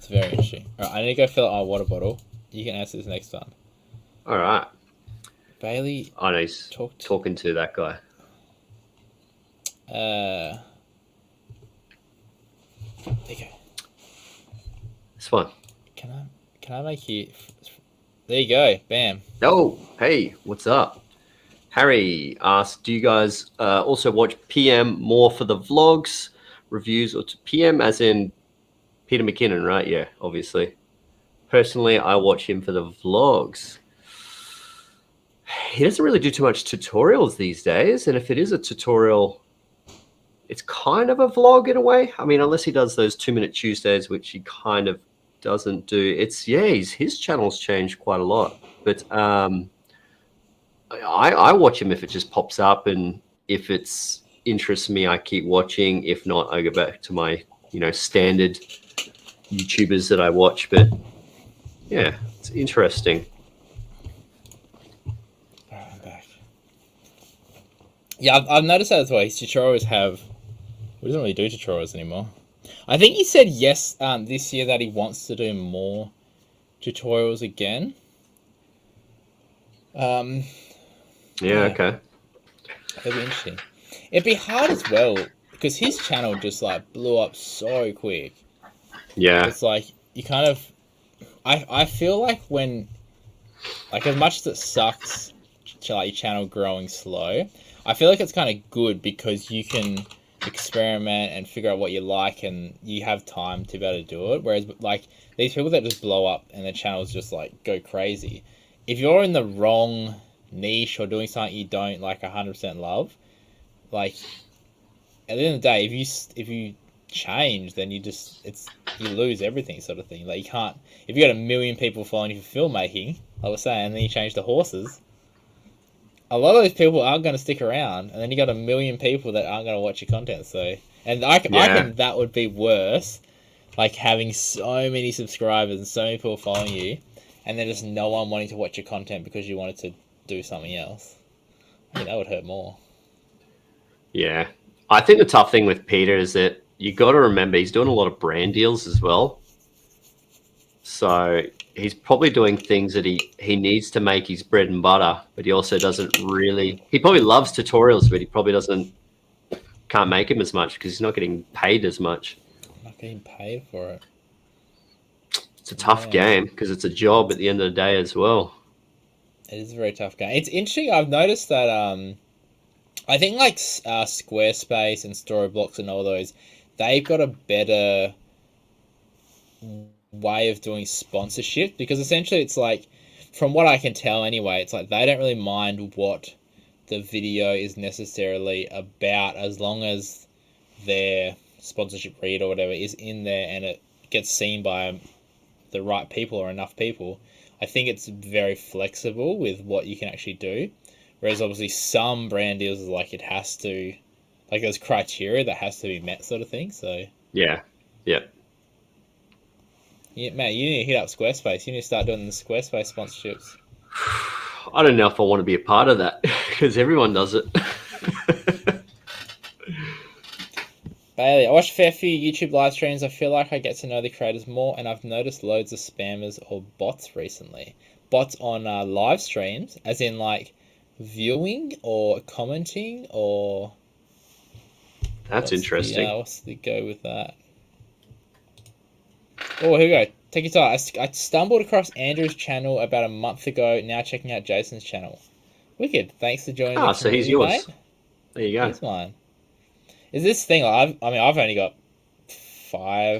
it's very interesting. All right, I need to go fill out my water bottle. You can answer this next time. All right. Bailey, I know he's talking to that guy. there you go. This one. Can I make you? There you go. Bam. Oh, hey, what's up? Harry asked, do you guys also watch PM more for the vlogs, reviews, or to PM as in Peter McKinnon, right? Yeah, obviously. Personally, I watch him for the vlogs. He doesn't really do too much tutorials these days. And if it is a tutorial, it's kind of a vlog in a way. I mean, unless he does those 2-minute Tuesdays, which he kind of doesn't do. His channel's changed quite a lot. But I watch him if it just pops up, and if it's interests me, I keep watching. If not, I go back to my standard YouTubers that I watch. But yeah, it's interesting. Alright, I'm back. Yeah, I've noticed that as well. His tutorials he doesn't really do tutorials anymore. I think he said yes this year that he wants to do more tutorials again. Yeah, okay. It'd be interesting. It'd be hard as well because his channel just like blew up so quick. Yeah. It's like you kind of, I feel like when, like as much as it sucks, like your channel growing slow, I feel like it's kind of good because you can experiment and figure out what you like and you have time to be able to do it. Whereas like these people that just blow up and their channels just like go crazy, if you're in the wrong niche or doing something you don't like 100% love, like at the end of the day, if you change, then you lose everything, sort of thing. Like you can't, if you got 1 million people following you for filmmaking, like I was saying, and then you change to horses, a lot of those people aren't going to stick around, and then you got 1 million people that aren't going to watch your content. So, and I think that would be worse, like having so many subscribers and so many people following you, and then just no one wanting to watch your content because you wanted to do something else. I think that would hurt more. Yeah. I think the tough thing with Peter is that you got to remember he's doing a lot of brand deals as well. So he's probably doing things that he needs to make his bread and butter, but he also doesn't really. He probably loves tutorials, but he probably can't make him as much because he's not getting paid as much. Not getting paid for it. It's a tough game because it's a job at the end of the day as well. It is a very tough game. It's interesting. I've noticed that I think like Squarespace and Storyblocks and all those, they've got a better way of doing sponsorship because essentially it's like, from what I can tell anyway, it's like they don't really mind what the video is necessarily about as long as their sponsorship read or whatever is in there and it gets seen by the right people or enough people. I think it's very flexible with what you can actually do. Whereas obviously some brand deals is like it has to, like there's criteria that has to be met sort of thing. So yeah. Matt, you need to hit up Squarespace. You need to start doing the Squarespace sponsorships. I don't know if I want to be a part of that because everyone does it. Bailey, I watch a fair few YouTube live streams. I feel like I get to know the creators more, and I've noticed loads of spammers or bots recently. Bots on live streams, as in like viewing or commenting or. That's interesting. What's the go with that? Oh, here we go. Take your time. I stumbled across Andrew's channel about a month ago. Now checking out Jason's channel. Wicked. Thanks for joining. So he's yours. Mate. There you go. He's mine. Is this thing? I've only got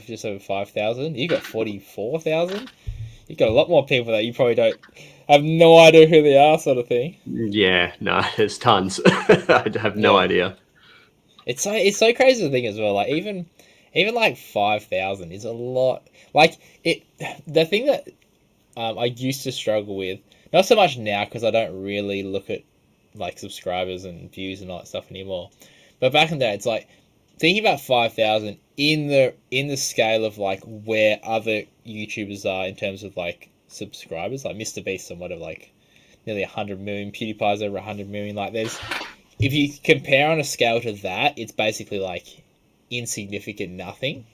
just over 5,000. You got 44,000. You got a lot more people that you probably don't have no idea who they are, sort of thing. Yeah, no, there's tons. I have no idea. It's so crazy to think as well. Like even like 5,000 is a lot. Like the thing that I used to struggle with, not so much now because I don't really look at like subscribers and views and all that stuff anymore. But back in the day, it's like thinking about 5,000 in the scale of like where other YouTubers are in terms of like subscribers, like Mr. Beast somewhat of like nearly 100 million, PewDiePie's over 100 million. Like if you compare on a scale to that, it's basically like insignificant nothing.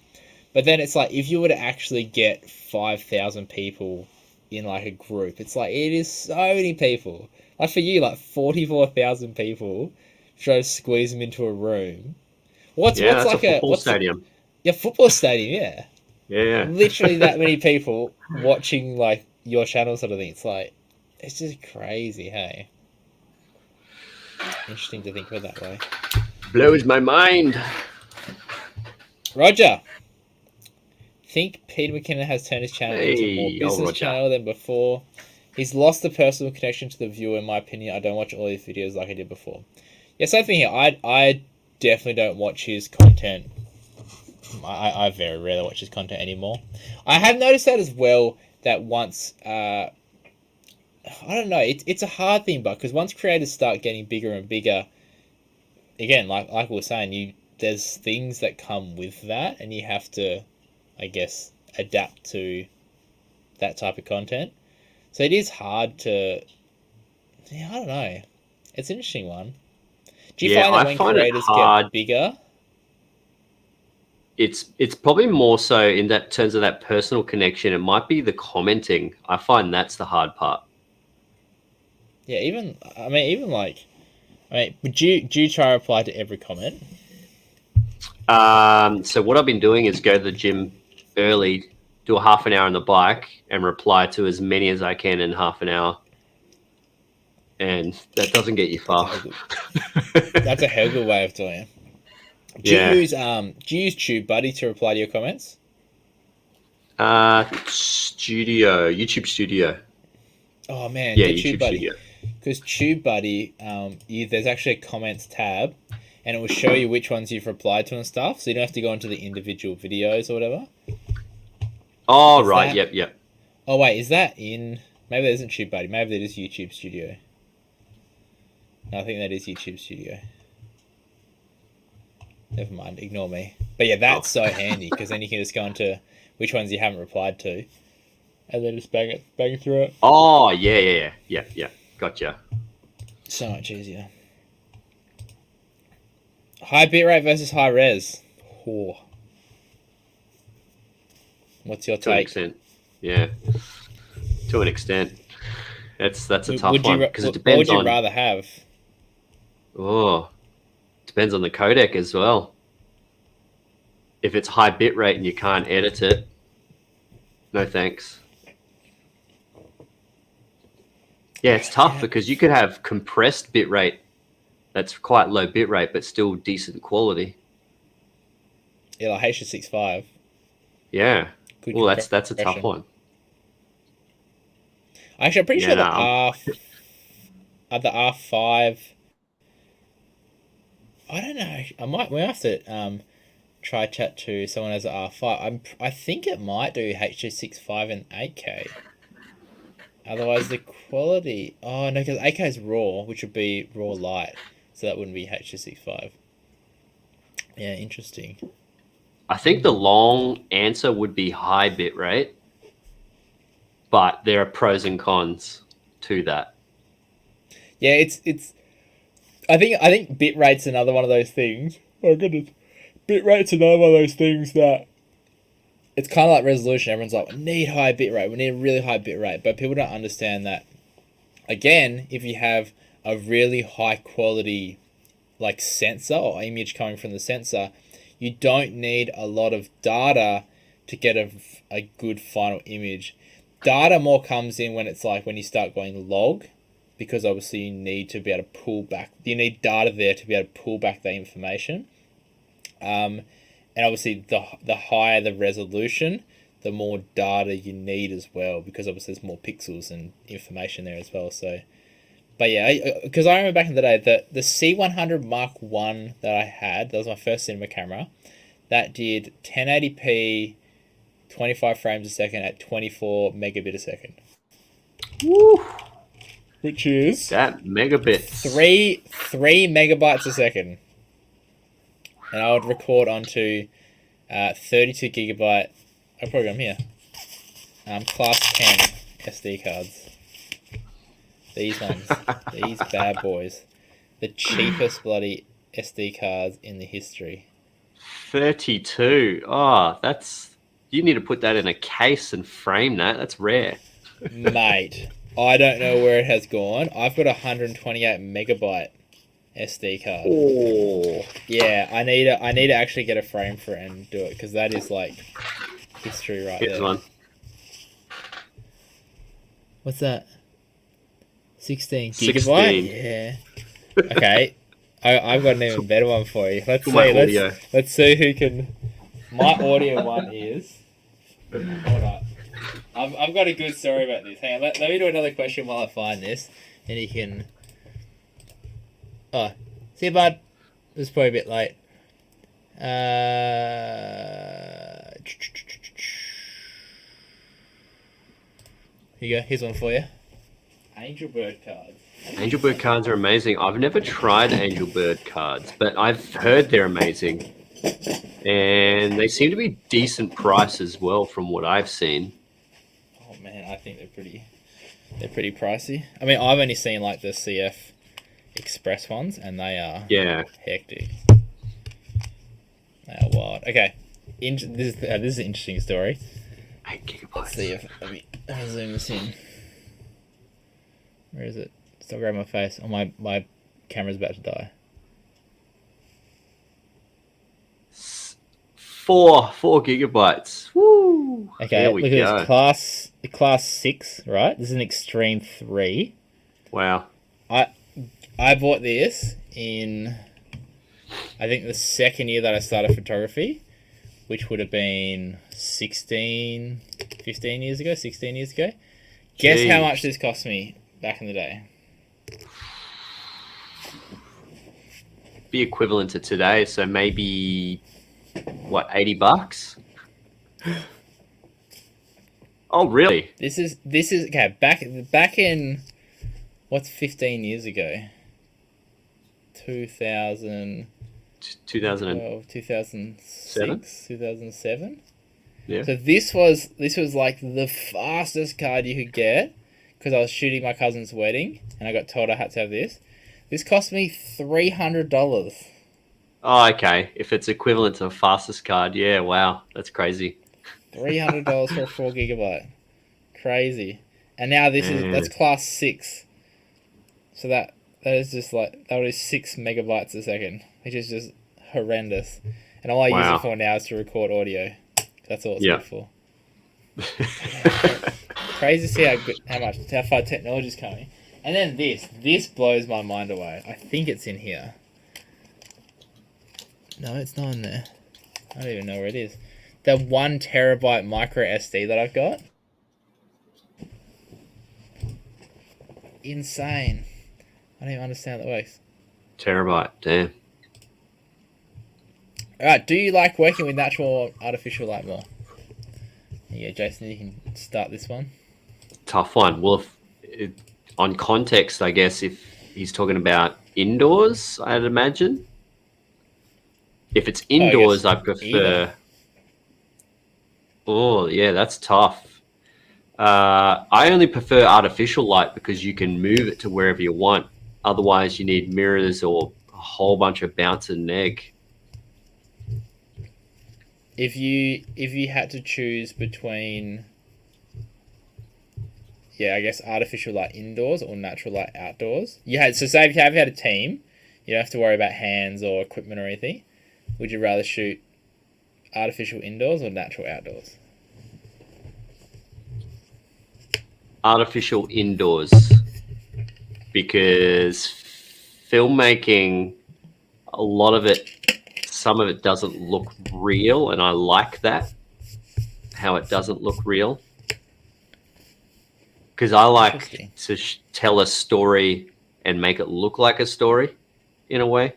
But then it's like if you were to actually get 5,000 people in like a group, it's like it is so many people. Like for you, like 44,000 people. Try to squeeze them into a room. What's like a football stadium? Football stadium. Yeah. Yeah. Literally that many people watching like your channel, sort of thing. It's like it's just crazy. Hey. Interesting to think of it that way. Blows my mind. Roger. Think Peter McKinnon has turned his channel into a more Hey, business Roger. channel than before. He's lost the personal connection to the viewer, in my opinion. I don't watch all his videos like I did before. Yeah, same thing here. I definitely don't watch his content. I very rarely watch his content anymore. I have noticed that as well, that once... I don't know. It's a hard thing, but because once creators start getting bigger and bigger, again, like we were saying, there's things that come with that, and you have to, I guess, adapt to that type of content. So it is hard to... Yeah, I don't know. It's an interesting one. Do you find that when creators get bigger... It's probably more so in that terms of that personal connection. It might be the commenting. I find that's the hard part. Yeah, would you try to reply to every comment? So what I've been doing is go to the gym early, do a half an hour on the bike, and reply to as many as I can in half an hour. And that doesn't get you far. That's a hell of a way of doing it. Do you use TubeBuddy to reply to your comments? YouTube Studio. Oh man, yeah, get YouTube Studio. Because TubeBuddy, there's actually a comments tab, and it will show you which ones you've replied to and stuff. So you don't have to go into the individual videos or whatever. Oh right, yep. Oh wait, is that in? Maybe that isn't TubeBuddy. Maybe that is YouTube Studio. No, I think that is YouTube Studio. Never mind, ignore me. But yeah, that's so handy because then you can just go into which ones you haven't replied to, and then just bang it through it. Oh yeah. Gotcha. So much easier. High bitrate versus high res. Oh. What's your take? To an extent, yeah. To an extent, that's a tough one because it depends. What would you rather have? Oh, depends on the codec as well. If it's high bitrate and you can't edit it, no thanks. Yeah, it's tough because you could have compressed bitrate that's quite low bitrate but still decent quality. Yeah, like H.265. Yeah. Well, that's a tough one. Actually, I'm pretty sure the R5. I don't know. We have to try chat to someone as an R5. I think it might do H.265 and 8K. Otherwise, the quality... Oh, no, because 8K is RAW, which would be RAW light. So that wouldn't be H.265. Yeah, interesting. I think the long answer would be high bitrate. But there are pros and cons to that. Yeah, it's... I think bitrate's another one of those things. Oh, goodness. Bitrate's another one of those things that... It's kind of like resolution. Everyone's like, we need high bitrate. We need a really high bitrate. But people don't understand that, again, if you have a really high quality like sensor or image coming from the sensor, you don't need a lot of data to get a good final image. Data more comes in when it's like when you start going log, because obviously you need to be able to pull back. You need data there to be able to pull back the information. And obviously, the higher the resolution, the more data you need as well, because obviously there's more pixels and information there as well. So, but yeah, because I remember back in the day, the C100 Mark I that I had, that was my first cinema camera, that did 1080p, 25 frames a second at 24 megabit a second. Woo! Which is... That megabits. 3 megabytes a second. And I would record onto 32 gigabyte. I'll probably come here. Class 10 SD cards. These ones. These bad boys. The cheapest bloody SD cards in the history. 32. Oh, that's... You need to put that in a case and frame that. That's rare. Mate, I don't know where it has gone. I've got a 128 megabyte SD card. Oh, yeah, I need to actually get a frame for it and do it, because that is like history right there. One. What's that? 16 gigabyte? 16. Yeah. Okay, I've got an even better one for you. Let's For my see. audio. Let's see who can. My audio one is. Hold up. I've got a good story about this. Hang on. Let me do another question while I find this, and you can. Oh, see you, bud. This is probably a bit late. Here you go. Here's one for you. Angel Bird cards. Angel Bird cards are amazing. I've never tried Angel Bird cards, but I've heard they're amazing. And they seem to be decent price as well from what I've seen. Oh man, I think they're pretty pricey. I mean, I've only seen like the CF Express ones, and they are hectic. They are wild. Okay, this is an interesting story. 8 gigabytes. Let's see if let me zoom this in. Where is it? Stop grabbing my face. Oh, my camera's about to die. 4 gigabytes. Woo! Okay, There we look go. at this class 6, right? This is an extreme 3. Wow. I bought this in, I think, the second year that I started photography, which would have been 16 years ago. Guess how much this cost me back in the day? Be equivalent to today, so maybe what, $80? Oh, really? This is okay. Back in what's 15 years ago? 2012, 2006, 2007. Yeah. So this was like the fastest card you could get because I was shooting my cousin's wedding and I got told I had to have this. This cost me $300. Oh, okay. If it's equivalent to a fastest card, yeah, wow. That's crazy. $300 for a 4 gigabyte. Crazy. And now that's class 6. So that is just like, that is 6 megabytes a second, which is just horrendous. And all I use it for now is to record audio. That's all it's good for. Crazy to see how far technology's coming. And then this blows my mind away. I think it's in here. No, it's not in there. I don't even know where it is. The 1 terabyte micro SD that I've got. Insane. I don't even understand how that works. Terabyte, damn. Alright, do you like working with natural or artificial light more? Yeah, Jason, you can start this one. Tough one. Well, on context, I guess, if he's talking about indoors, I'd imagine. If it's indoors, I prefer... Either. Oh, yeah, that's tough. I only prefer artificial light because you can move it to wherever you want. Otherwise, you need mirrors or a whole bunch of bounce and neg. If you had to choose between, I guess artificial light indoors or natural light outdoors, say if you had a team, you don't have to worry about hands or equipment or anything. Would you rather shoot artificial indoors or natural outdoors? Artificial indoors, because filmmaking, a lot of it, some of it doesn't look real, and I like that, how it doesn't look real. Because I like to tell a story and make it look like a story, in a way.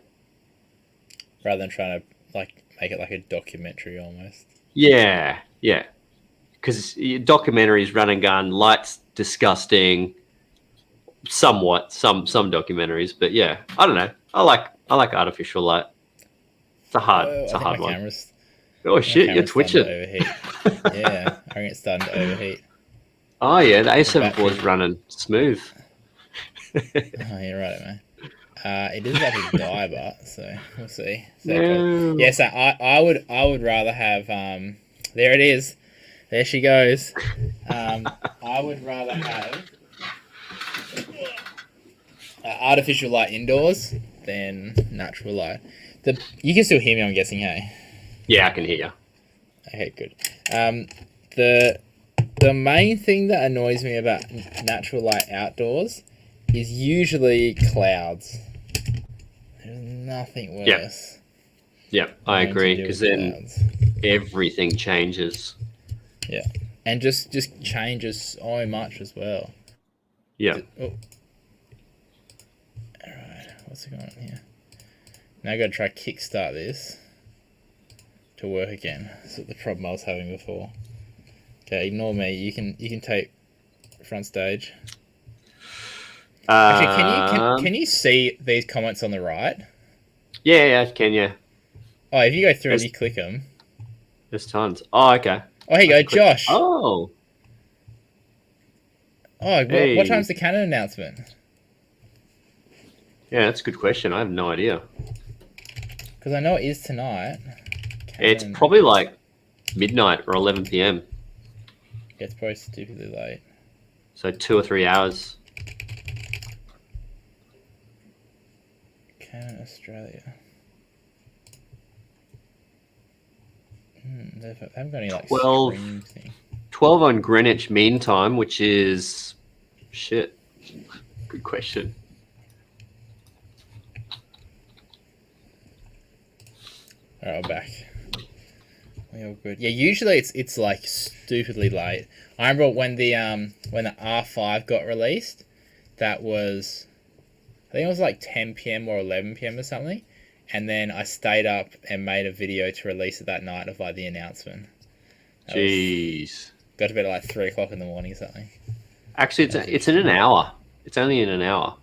Rather than trying to make it like a documentary almost. Yeah. Because documentaries, run and gun, lights disgusting, somewhat, some documentaries, but yeah, I don't know. I like artificial light. It's a hard one. Oh shit, you're twitching. Yeah, I think it's starting to overheat. Oh yeah, the A7 IV is running smooth. Oh, you're right, man. It is about to die, but so we'll see. So, no. Yeah, so I would rather have there it is. There she goes. I would rather have artificial light indoors than natural light. You can still hear me, I'm guessing, hey? Yeah, I can hear you. Okay, good. The main thing that annoys me about natural light outdoors is usually clouds. There's nothing Yeah. worse. Yeah, I than to agree, deal because with then clouds. everything changes. Yeah, and just changes so much as well. Yeah. Oh. All right, what's going on here? Now I got to try kickstart this to work again. That's the problem I was having before. Okay, ignore me. You can take front stage. Actually, can you see these comments on the right? Yeah, can you? Oh, if you go through and There's, you click them. there's tons. Oh, okay. Oh, here you go, Josh. Oh, Oh, what hey. time's the Canon announcement? Yeah, that's a good question. I have no idea. Because I know it is tonight. It's Canon. probably like midnight or 11 p.m. Yeah, it's probably stupidly late. So 2 or 3 hours. Canon Australia. They haven't got any like 12, stream thing. 12 on Greenwich Mean Time, which is shit. Good question. Alright, I'm back. We all good. Yeah, usually it's like stupidly late. I remember when the R5 got released, that was, I think it was like 10 p.m. or 11 p.m. or something, and then I stayed up and made a video to release it that night of like the announcement. Jeez. Got to bed at like 3 o'clock in the morning or something. Actually, it's in an hour. It's only in an hour.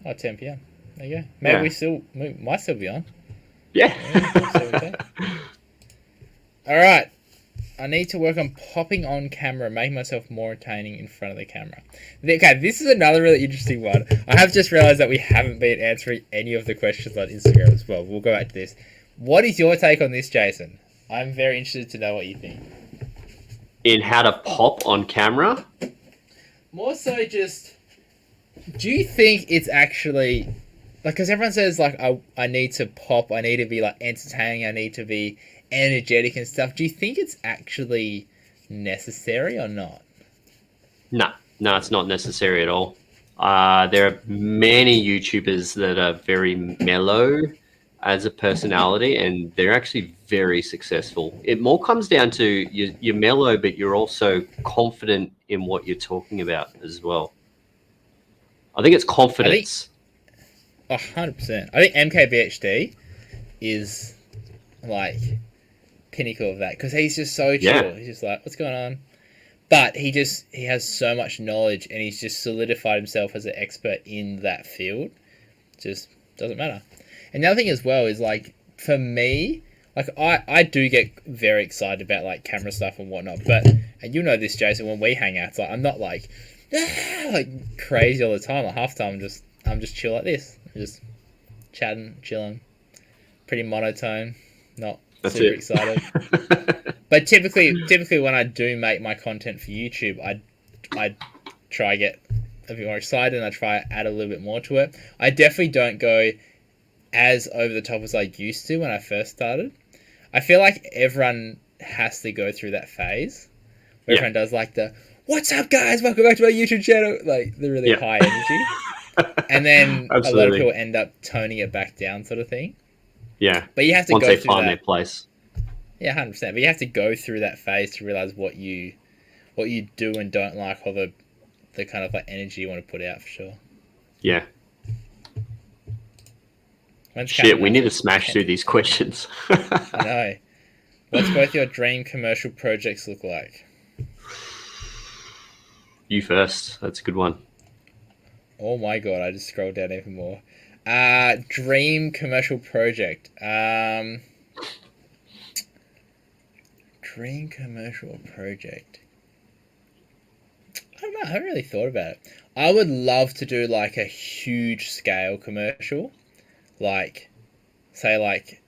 Oh, 10 p.m. There you go. Maybe Yeah. we might still be on. Yeah. Alright. I need to work on popping on camera, making myself more entertaining in front of the camera. Okay, this is another really interesting one. I have just realised that we haven't been answering any of the questions on Instagram as well. We'll go back to this. What is your take on this, Jason? I'm very interested to know what you think. In how to pop on camera? More so just, do you think it's actually, like, because everyone says, like, I need to pop, I need to be, like, entertaining, I need to be energetic and stuff. Do you think it's actually necessary or not? No, it's not necessary at all. There are many YouTubers that are very mellow as a personality, and they're actually very successful. It more comes down to you're mellow, but you're also confident in what you're talking about as well. I think it's confidence. 100%. I think MKBHD is, like, pinnacle of that, because he's just so chill. Yeah. He's just like, what's going on? But he has so much knowledge, and he's just solidified himself as an expert in that field. Just doesn't matter. And the other thing as well is, like, for me, like, I do get very excited about, like, camera stuff and whatnot, but, and you know this, Jason, when we hang out, it's like, I'm not like crazy all the time. Like, half the time I'm just chill like this. I'm just chatting, chilling, pretty monotone, not That's super it. excited. But typically when I do make my content for YouTube, I try to get a bit more excited, and I try to add a little bit more to it. I definitely don't go as over the top as I used to when I first started. I feel like everyone has to go through that phase where everyone does like the "What's up, guys? Welcome back to my YouTube channel," like the really high energy, and then a lot of people end up toning it back down, sort of thing. Yeah, but you have to once go they through find that. their place. Yeah, 100%. But you have to go through that phase to realize what you do and don't like, or the kind of like energy you want to put out, for sure. Yeah. When's Shit, we need to smash through these questions. I know. What's both your dream commercial projects look like? You first. That's a good one. Oh my god, I just scrolled down even more. Dream commercial project. Dream commercial project. I don't know, I haven't really thought about it. I would love to do like a huge scale commercial. Like, say, like,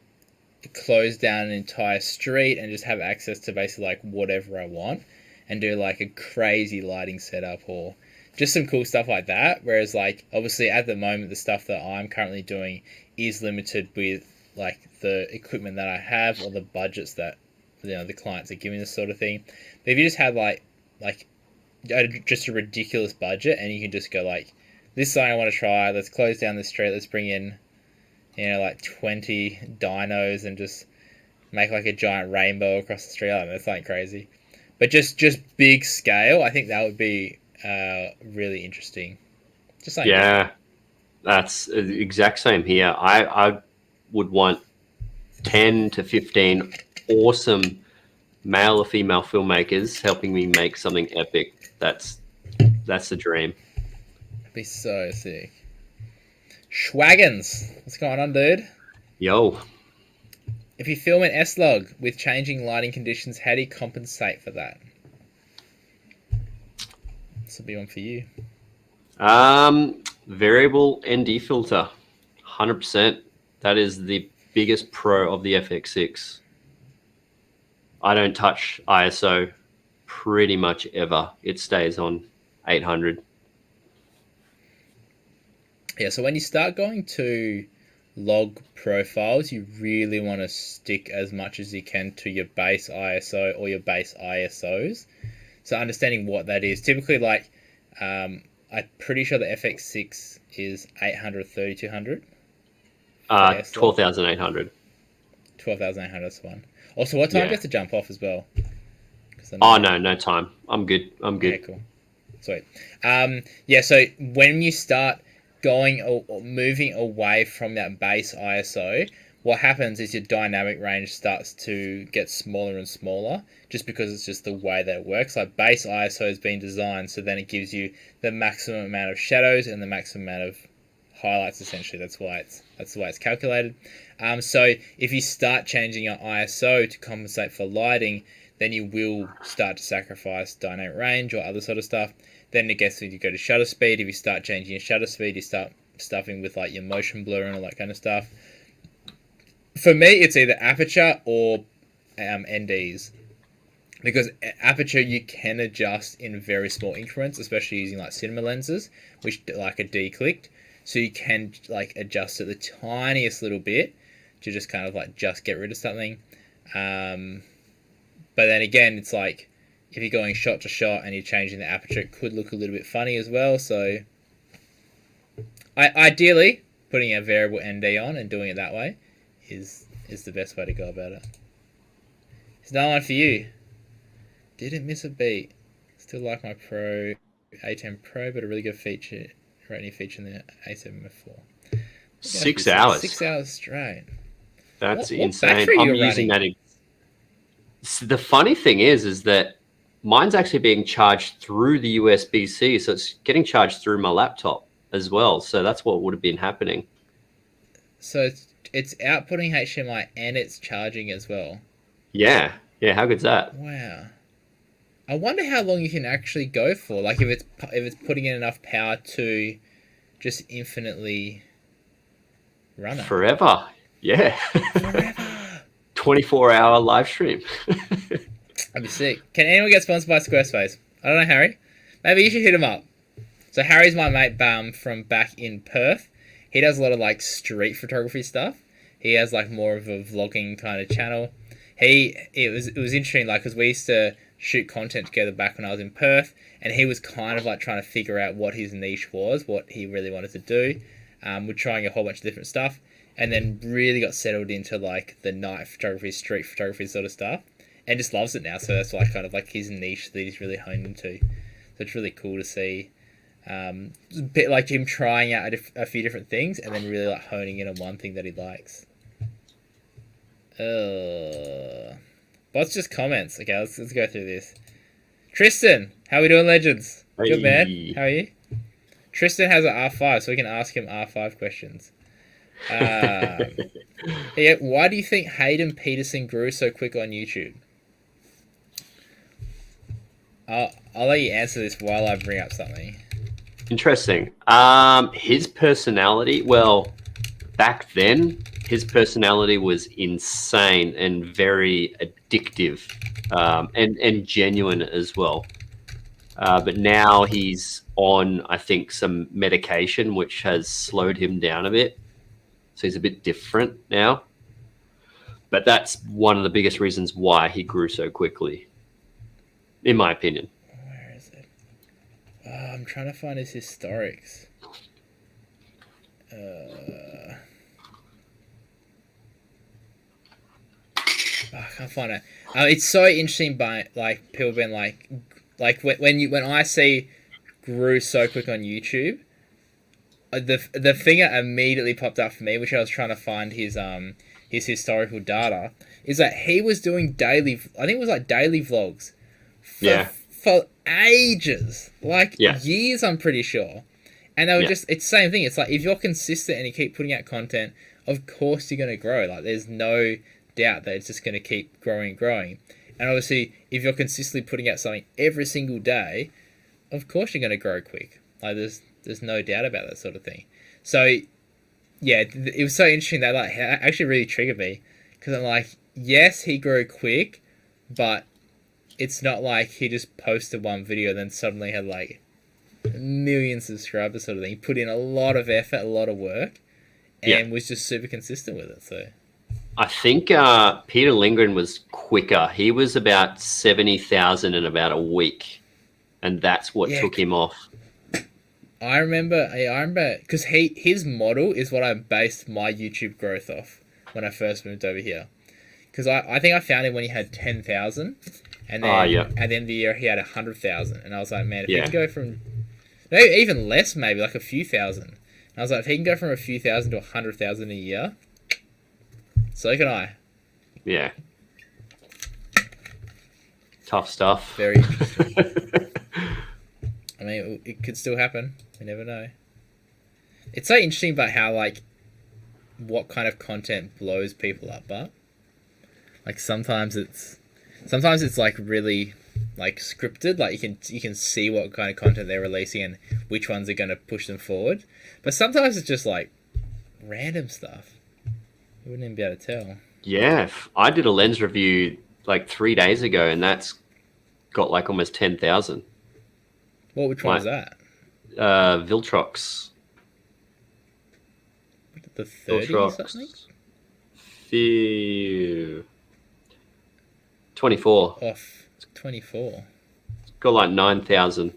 close down an entire street and just have access to basically like whatever I want, and do like a crazy lighting setup or just some cool stuff like that. Whereas, like, obviously at the moment the stuff that I'm currently doing is limited with like the equipment that I have or the budgets that, you know, the clients are giving, this sort of thing. But if you just had like just a ridiculous budget, and you can just go like, this is something I want to try, let's close down the street, let's bring in, like 20 dinos and just make like a giant rainbow across the street. I don't know, it's like crazy. But just big scale, I think that would be really interesting. Just something different. Yeah, that's the exact same here. I would want 10 to 15 awesome male or female filmmakers helping me make something epic. That's the dream. It'd be so sick. Schwaggins, what's going on, dude? Yo, If you film an S-Log with changing lighting conditions, how do you compensate for that? This will be one for you. variable ND filter, 100%. That is the biggest pro of the FX6. I don't touch ISO pretty much ever. It stays on 800. Yeah, so when you start going to log profiles, you really want to stick as much as you can to your base ISO or your base ISOs. So understanding what that is. Typically, like, I'm pretty sure the FX6 is 800, 3200. 12,800. 12,800, that's the one. Also, what time do you have to jump off as well? Oh, no time. I'm good. Okay, cool. Sweet. Yeah, so when you start going or moving away from that base ISO, what happens is your dynamic range starts to get smaller and smaller just because it's just the way that it works. Like base ISO has been designed so then it gives you the maximum amount of shadows and the maximum amount of highlights. Essentially, that's the way it's calculated. So if you start changing your ISO to compensate for lighting, then you will start to sacrifice dynamic range or other sort of stuff. Then it gets you go to shutter speed. If you start changing your shutter speed, you start stuffing with like your motion blur and all that kind of stuff. For me, it's either aperture or NDs. Because aperture you can adjust in very small increments, especially using like cinema lenses, which like are declicked. So you can like adjust it the tiniest little bit to just kind of like just get rid of something. But then again, it's like if you're going shot to shot and you're changing the aperture, it could look a little bit funny as well. So ideally, putting a variable ND on and doing it that way is the best way to go about it. It's another one for you. Didn't miss a beat. Still like my Pro A10 Pro, but a really good feature. Rating feature in the A7 IV4. 6 hours. 6 hours straight. That's what insane. I'm using that. The funny thing is that mine's actually being charged through the USB-C, so it's getting charged through my laptop as well. So that's what would have been happening. So it's outputting HDMI and it's charging as well. Yeah. How good's that? Wow. I wonder how long you can actually go for. Like if it's putting in enough power to just infinitely run it. Forever. Yeah. Forever. 24-hour live stream. That'd be sick. Can anyone get sponsored by Squarespace? I don't know, Harry. Maybe you should hit him up. So Harry's my mate from back in Perth. He does a lot of like street photography stuff. He has like more of a vlogging kind of channel. It was interesting, like, because we used to shoot content together back when I was in Perth, and he was kind of like trying to figure out what his niche was, what he really wanted to do. We're trying a whole bunch of different stuff, and then really got settled into like the night photography, street photography sort of stuff, and just loves it now. So that's like kind of like his niche that he's really honed into. So it's really cool to see, a bit like him trying out a few different things, and then really like honing in on one thing that he likes. What's just comments? Okay, let's go through this. Tristan, how we doing, legends? Hey. Good, man. How are you? Tristan has an R5, so we can ask him R5 questions. Yeah, why do you think Hayden Peterson grew so quick on YouTube? I'll let you answer this while I bring up something. Interesting. His personality, well, back then, his personality was insane and very addictive, and genuine as well. But now he's on, I think, some medication which has slowed him down a bit. So he's a bit different now. But that's one of the biggest reasons why he grew so quickly, in my opinion. Where is it? I'm trying to find his historics. I can't find it. It's so interesting, but like people being like when I see grew so quick on YouTube, the thing that immediately popped up for me, which I was trying to find his historical data, is that he was doing daily. I think it was like daily vlogs. For ages, like years, I'm pretty sure. And they were just, it's the same thing. It's like, if you're consistent and you keep putting out content, of course you're going to grow. Like, there's no doubt that it's just going to keep growing. And obviously, if you're consistently putting out something every single day, of course you're going to grow quick. Like, there's no doubt about that sort of thing. So, yeah, it was so interesting that, like, it actually really triggered me. Because I'm like, yes, he grew quick, but it's not like he just posted one video and then suddenly had, like, a million subscribers sort of thing. He put in a lot of effort, a lot of work, and was just super consistent with it. So I think Peter Lindgren was quicker. He was about 70,000 in about a week, and that's what took him off. I remember because his model is what I based my YouTube growth off when I first moved over here. Because I think I found him when he had 10,000, and then at the end of the year he had 100,000, and I was like, man, if he can go from even less, maybe like a few thousand. And I was like, if he can go from a few thousand to 100,000 a year, so can I. Yeah. Tough stuff. Very interesting. I mean, it could still happen. You never know. It's so interesting about how, like, what kind of content blows people up, but like sometimes it's like really like scripted, like you can see what kind of content they're releasing and which ones are going to push them forward, but sometimes it's just like random stuff you wouldn't even be able to tell. Yeah, I did a lens review like 3 days ago, and that's got like almost 10,000. Which one was that? Viltrox. The 30 or something? 24. Off 24. Got like 9,000.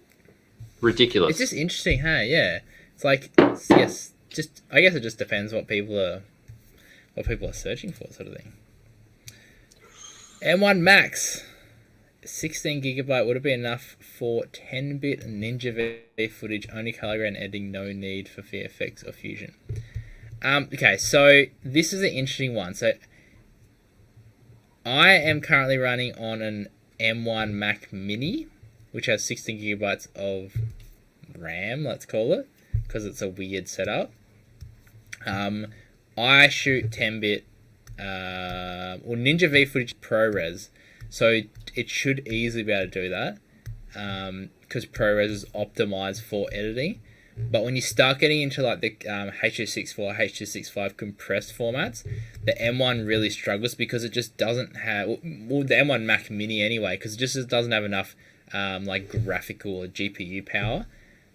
Ridiculous. It's just interesting, hey? Yeah. It's like, yes, just I guess it just depends what people are searching for, sort of thing. M1 Max, 16 gigabyte would have been enough for 10-bit Ninja V footage, only color grade editing, no need for VFX or Fusion. Okay, so this is an interesting one. So I am currently running on an M1 Mac Mini, which has 16 gigabytes of RAM, let's call it, because it's a weird setup. I shoot 10-bit or Ninja V footage ProRes, so it should easily be able to do that because ProRes is optimized for editing. But when you start getting into like the H.264, H.265 compressed formats, the M1 really struggles because it just doesn't have, well, the M1 Mac Mini anyway, because it just doesn't have enough like graphical or GPU power,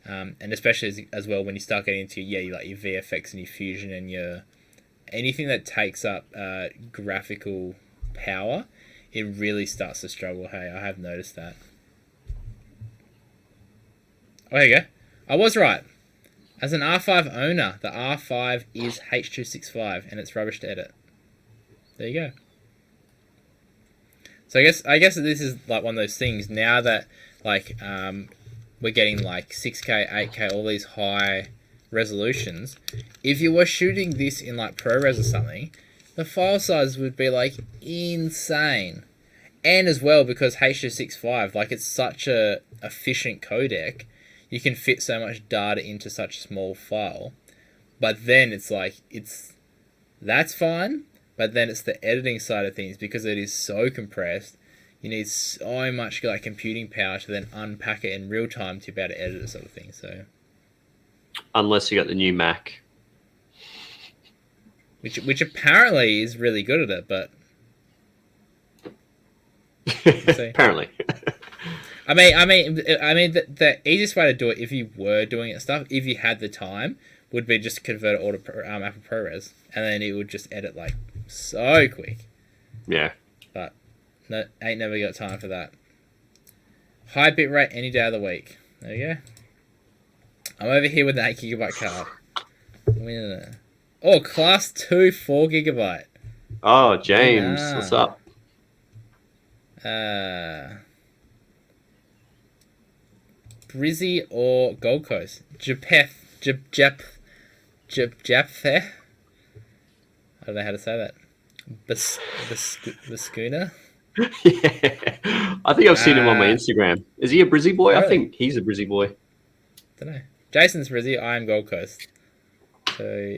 and especially as well when you start getting into like your VFX and your Fusion and your anything that takes up graphical power, it really starts to struggle. Hey, I have noticed that. Oh, there you go. I was right. As an R5 owner, the R5 is H.265 and it's rubbish to edit. There you go. So I guess this is like one of those things now that like we're getting like 6K, 8K, all these high resolutions. If you were shooting this in like ProRes or something, the file size would be like insane. And as well, because H.265, like it's such a efficient codec, you can fit so much data into such a small file. But then it's like, that's fine, but then it's the editing side of things, because it is so compressed, you need so much like computing power to then unpack it in real time to be able to edit it, sort of thing. So, unless you got the new Mac, which apparently is really good at it, but apparently. I mean, the easiest way to do it, if you were doing it stuff, if you had the time, would be just convert it all to Apple ProRes, and then it would just edit like so quick. Yeah. But no, ain't never got time for that. High bitrate any day of the week. There you go. I'm over here with the 8 gigabyte card. Oh, class 2 4 gigabyte. Oh, James, what's up? Brizzy or Gold Coast? Japeth. Japeth. I don't know how to say that. Bascuna? Yeah. I think I've seen him on my Instagram. Is he a Brizzy boy? Really? I think he's a Brizzy boy. Don't know. Jason's Brizzy, I am Gold Coast. So,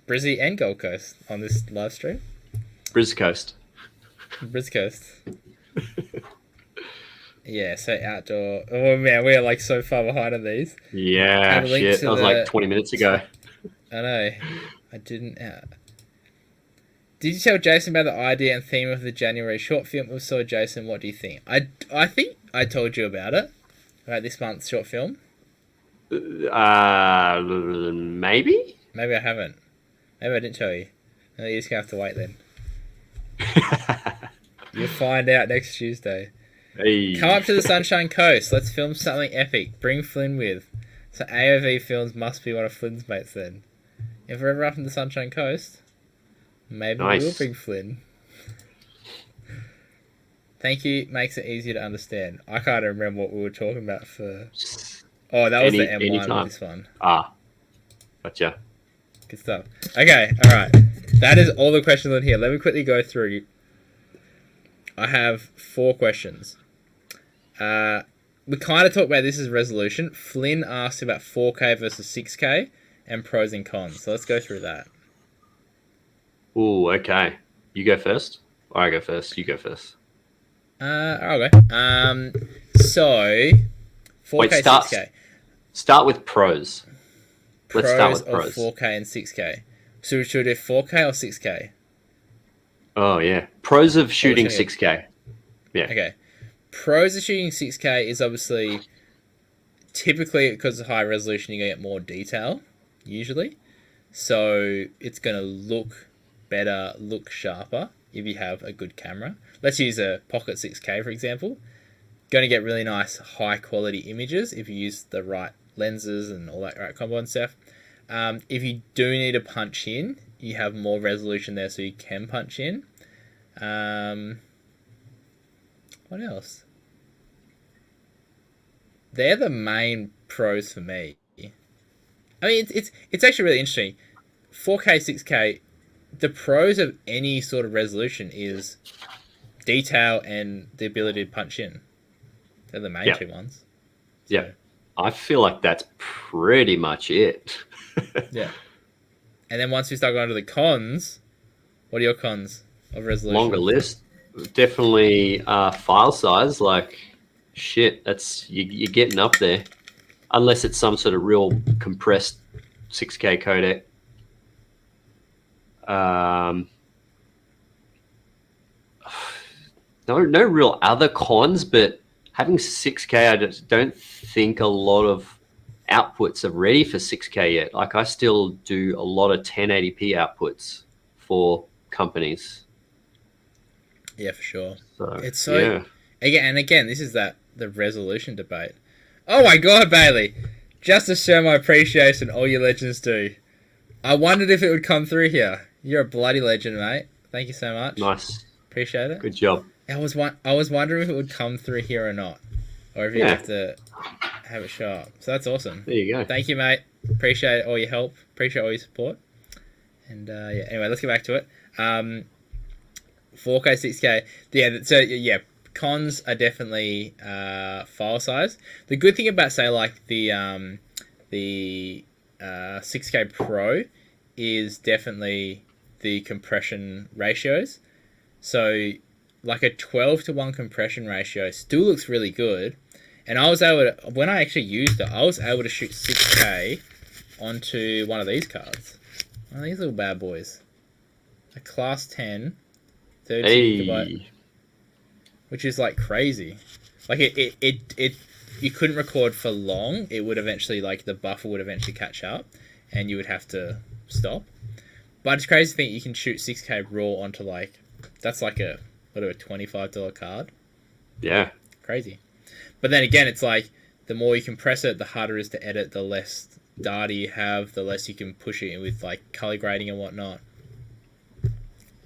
Brizzy and Gold Coast on this live stream. Briz Coast. Briz Coast. Yeah, so outdoor. Oh man, we are like so far behind on these. Yeah, shit. That was like 20 minutes ago. I know. I didn't. Did you tell Jason about the idea and theme of the January short film? If so, Jason, what do you think? I think I told you about it. About this month's short film. Maybe? Maybe I haven't. Maybe I didn't tell you. No, you're just going to have to wait then. You'll find out next Tuesday. Hey. Come up to the Sunshine Coast. Let's film something epic. Bring Flynn with. So AOV Films must be one of Flynn's mates then. If we're ever up in the Sunshine Coast, maybe we'll bring Flynn. Thank you. Makes it easier to understand. I can't remember what we were talking about for... Oh, that was the M1 of this one. Ah. Gotcha. Good stuff. Okay, alright. That is all the questions on here. Let me quickly go through. I have 4 questions. We kind of talked about this as resolution. Flynn asked about 4K versus 6K and pros and cons. So let's go through that. Ooh, okay. You go first? Or I go first? You go first. I'll go. So 4K, 6K. Start with pros. Let's start with pros. 4K and 6K. So should we do 4K or 6K? Oh, yeah. Pros of shooting 6K. Yeah. Okay. Pros of shooting 6K is obviously typically because of high resolution, you're going to get more detail, usually. So it's going to look better, look sharper if you have a good camera. Let's use a Pocket 6K, for example. Going to get really nice, high quality images if you use the right lenses and all that right combo and stuff. If you do need to punch in, you have more resolution there so you can punch in. What else? They're the main pros for me. I mean, it's actually really interesting. 4K, 6K, the pros of any sort of resolution is detail and the ability to punch in. They're the main 2 ones. So. Yeah. I feel like that's pretty much it. Yeah. And then once we start going to the cons, what are your cons of resolution? Longer list. Definitely file size. Like, shit, that's you're getting up there. Unless it's some sort of real compressed 6K codec. No real other cons, but having 6K, I just don't think a lot of outputs are ready for 6K yet. Like, I still do a lot of 1080p outputs for companies. Yeah, for sure. So, it's so again, this is the resolution debate. Oh my god, Bailey! Just to show my appreciation, all you legends do. I wondered if it would come through here. You're a bloody legend, mate. Thank you so much. Nice. Appreciate it. Good job. I was wondering if it would come through here or not, or if you have to have it show up. So that's awesome. There you go. Thank you, mate. Appreciate all your help. Appreciate all your support. And anyway, let's get back to it. 4K, 6K. Yeah. So yeah, cons are definitely file size. The good thing about say like the 6K Pro is definitely the compression ratios. So like a 12:1 compression ratio still looks really good. And I was able to, when I actually used it, I was able to shoot 6K onto one of these cards. One of these little bad boys. A class 10, 32 GB, which is like crazy. Like it you couldn't record for long. It would eventually, like the buffer would eventually catch up and you would have to stop. But it's crazy to think you can shoot 6K raw onto like, that's like a $25 card. Yeah. Crazy. But then again, it's like the more you compress it, the harder it is to edit, the less data you have, the less you can push it in with like color grading and whatnot.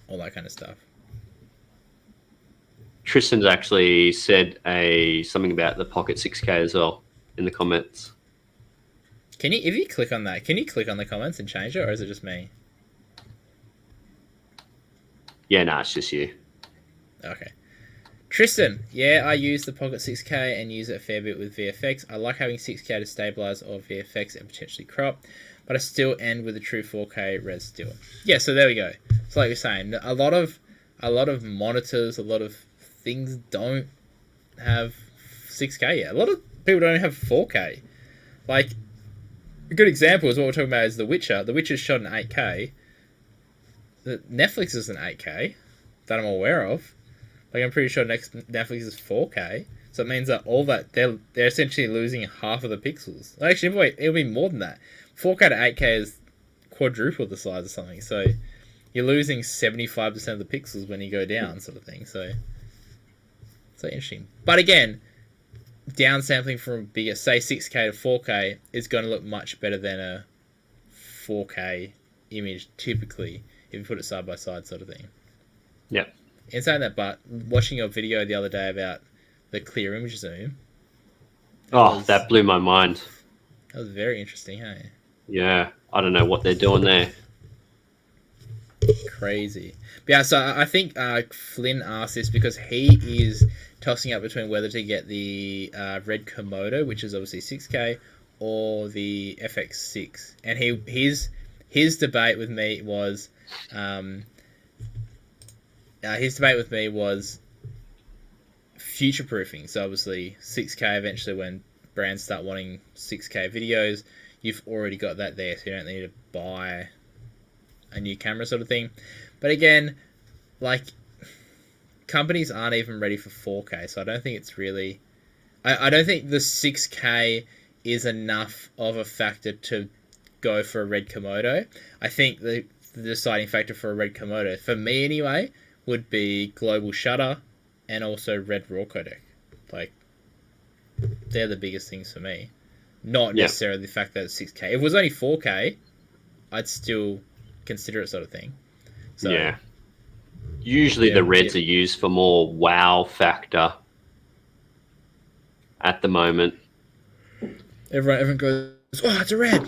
All that kind of stuff. Tristan's actually said something about the Pocket 6K as well in the comments. Can you, if you click on that, can you click on the comments and change it, or is it just me? Yeah, no, it's just you. Okay. Tristan, yeah, I use the Pocket 6K and use it a fair bit with VFX. I like having 6K to stabilize or VFX and potentially crop, but I still end with a true 4K res still. Yeah, so there we go. So like you're saying, a lot of monitors, a lot of things don't have 6K yet. A lot of people don't have 4K. Like, a good example is what we're talking about is The Witcher. The Witcher's shot in 8K. Netflix is an 8K that I'm aware of. Like, I'm pretty sure Netflix is 4K. So it means that all that they're essentially losing half of the pixels. Actually, wait, it'll be more than that. 4K to 8K is quadruple the size or something. So you're losing 75% of the pixels when you go down, sort of thing. So interesting. But again, downsampling from a bigger, say 6K to 4K, is going to look much better than a 4K image typically if you put it side by side, sort of thing. Yep. In saying that, but watching your video the other day about the clear image zoom. That blew my mind. That was very interesting, hey? Yeah, I don't know what they're doing there. Crazy. But yeah, so I think Flynn asked this because he is tossing up between whether to get the Red Komodo, which is obviously 6K, or the FX6. And his debate with me was future proofing. So obviously 6K eventually, when brands start wanting 6K videos, you've already got that there, so you don't need to buy a new camera, sort of thing. But again, like, companies aren't even ready for 4K, so I don't think it's really... I don't think the 6K is enough of a factor to go for a Red Komodo. I think the deciding factor for a Red Komodo, for me anyway, would be global shutter and also red raw codec. Like, they're the biggest things for me. Not necessarily the fact that it's 6K. If it was only 4K, I'd still consider it, sort of thing. So, yeah. Usually the reds are used for more wow factor at the moment. Everyone goes, oh, it's a red.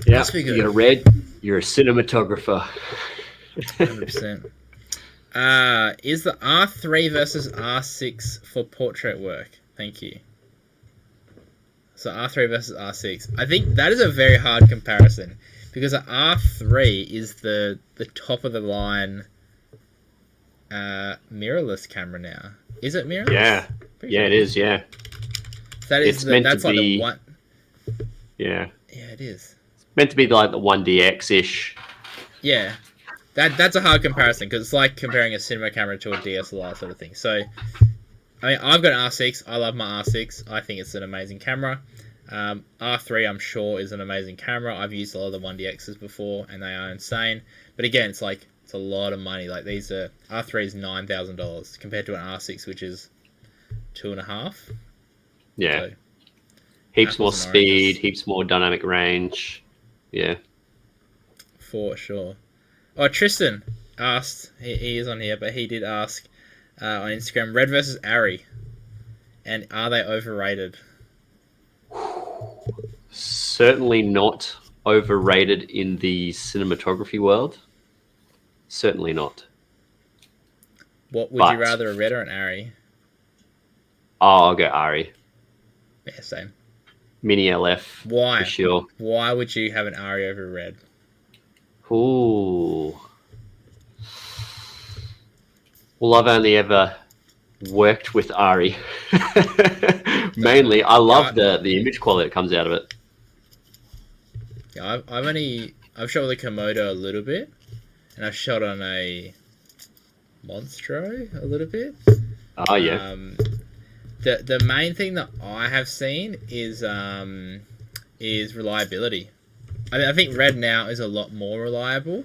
Yeah, Must be good. you're a red, you're a cinematographer. 100%. Is the R3 versus R6 for portrait work? Thank you. So R3 versus R6. I think that is a very hard comparison because the R3 is the top of the line mirrorless camera now. Is it mirrorless? Yeah. Pretty Yeah, sure. it is, yeah. That is that's like the one. Yeah. Yeah, it is. It's meant to be like the 1DX-ish. Yeah. That's a hard comparison because it's like comparing a cinema camera to a DSLR, sort of thing. So, I mean, I've got an R6. I love my R6. I think it's an amazing camera. R3, I'm sure, is an amazing camera. I've used a lot of the 1DXs before, and they are insane. But again, it's like, it's a lot of money. Like, R3 is $9,000 compared to an R6, which is $2,500. Yeah. So, heaps more speed, heaps more dynamic range. Yeah. For sure. Oh, Tristan asked, he is on here, but he did ask on Instagram, Red versus Arri, and are they overrated? Certainly not overrated in the cinematography world. Certainly not. What would you rather, a Red or an Arri? Oh, I'll go Arri. Yeah, same. Mini LF. Why? For sure. Why would you have an Arri over a Red? Ooh. Well, I've only ever worked with Arri. Mainly, I love the image quality that comes out of it. Yeah, I've shot with a Komodo a little bit, and I've shot on a Monstro a little bit. Oh yeah. The main thing that I have seen is reliability. I think Red now is a lot more reliable,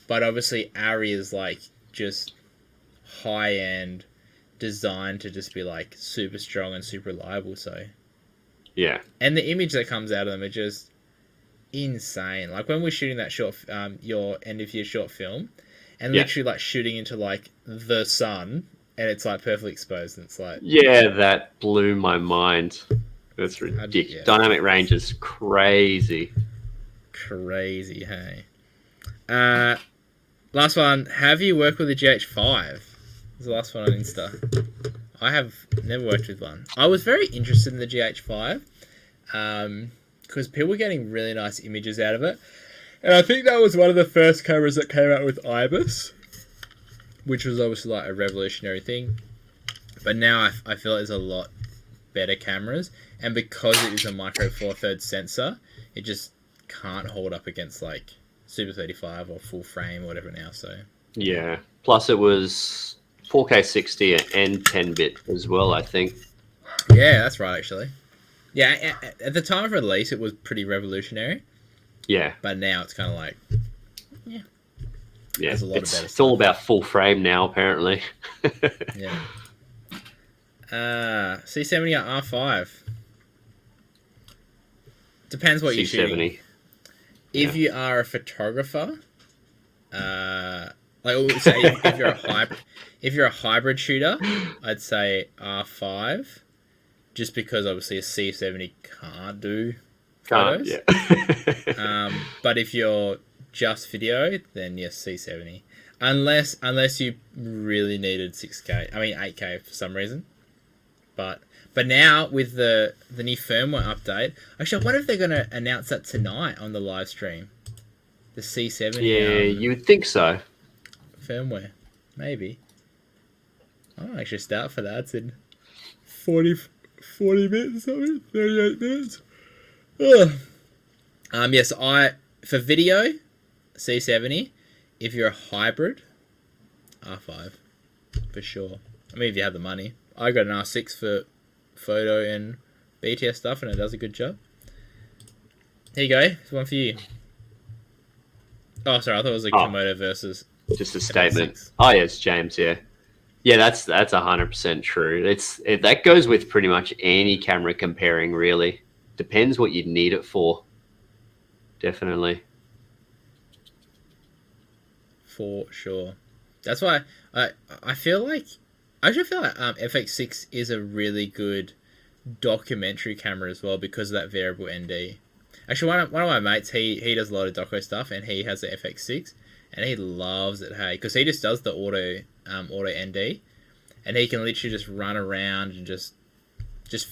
but obviously Arri is like just high end, designed to just be like super strong and super reliable. So yeah, and the image that comes out of them are just insane. Like when we're shooting that your end of year short film, and literally like shooting into like the sun and it's like perfectly exposed, and it's like Yeah, that blew my mind. That's ridiculous. yeah. Dynamic range is crazy. crazy. Hey, last one. Have you worked with a GH5? This is the last one on Insta. I have never worked with one. I was very interested in the GH5 because people were getting really nice images out of it. And I think that was one of the first cameras that came out with IBIS, which was obviously like a revolutionary thing. But now I feel like there's a lot better cameras. And because it is a micro four thirds sensor, it just can't hold up against like Super 35 or full frame or whatever now. So Yeah. Plus, it was 4K 60 and 10-bit as well, I think. yeah, that's right, actually. Yeah, at the time of release, it was pretty revolutionary. Yeah. But now it's kind of like, Yeah. there's a lot of better It's all stuff. about full frame now, apparently. Yeah. C70 or R5? Depends what you're shooting. C70. If you are a photographer, like say if you're a hybrid shooter, I'd say R5, just because obviously a C70 can't do photos. Yeah. But if you're just video, then yes, C70. Unless you really needed 6K, I mean 8K for some reason. But now with the new firmware update, actually I wonder if they're going to announce that tonight on the live stream. The C70. Yeah, you would think so. Firmware, maybe. I might actually start for that. It's in 40 minutes or something, 38 minutes. Ugh. Yes, for video, C70. If you're a hybrid, R5 for sure. I mean, if you have the money. I got an R6 for photo and BTS stuff, and it does a good job. Here you go. It's one for you. Oh, sorry. I thought it was like Komodo versus. Just a statement. R6. Oh, yes, James. Yeah, yeah. That's 100% true. That goes with pretty much any camera comparing. Really, depends what you need it for. Definitely. For sure. That's why I feel like FX6 is a really good documentary camera as well because of that variable ND. Actually, one of my mates, he does a lot of doco stuff, and he has the FX6, and he loves it. Hey, because he just does the auto ND, and he can literally just run around and just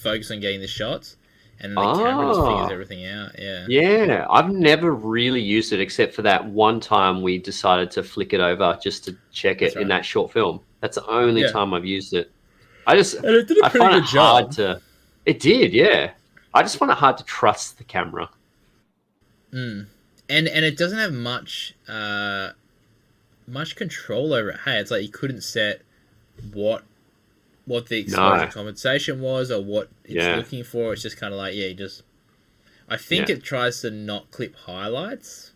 focus on getting the shots, and the camera just figures everything out. Yeah. Yeah, I've never really used it except for that one time we decided to flick it over just to check it in that short film. That's the only time I've used it. And it did a pretty good job. It did, yeah. I just find it hard to trust the camera. And it doesn't have much control over it. Hey, it's like you couldn't set what the exposure compensation was or what it's looking for. It's just kind of like I think it tries to not clip highlights.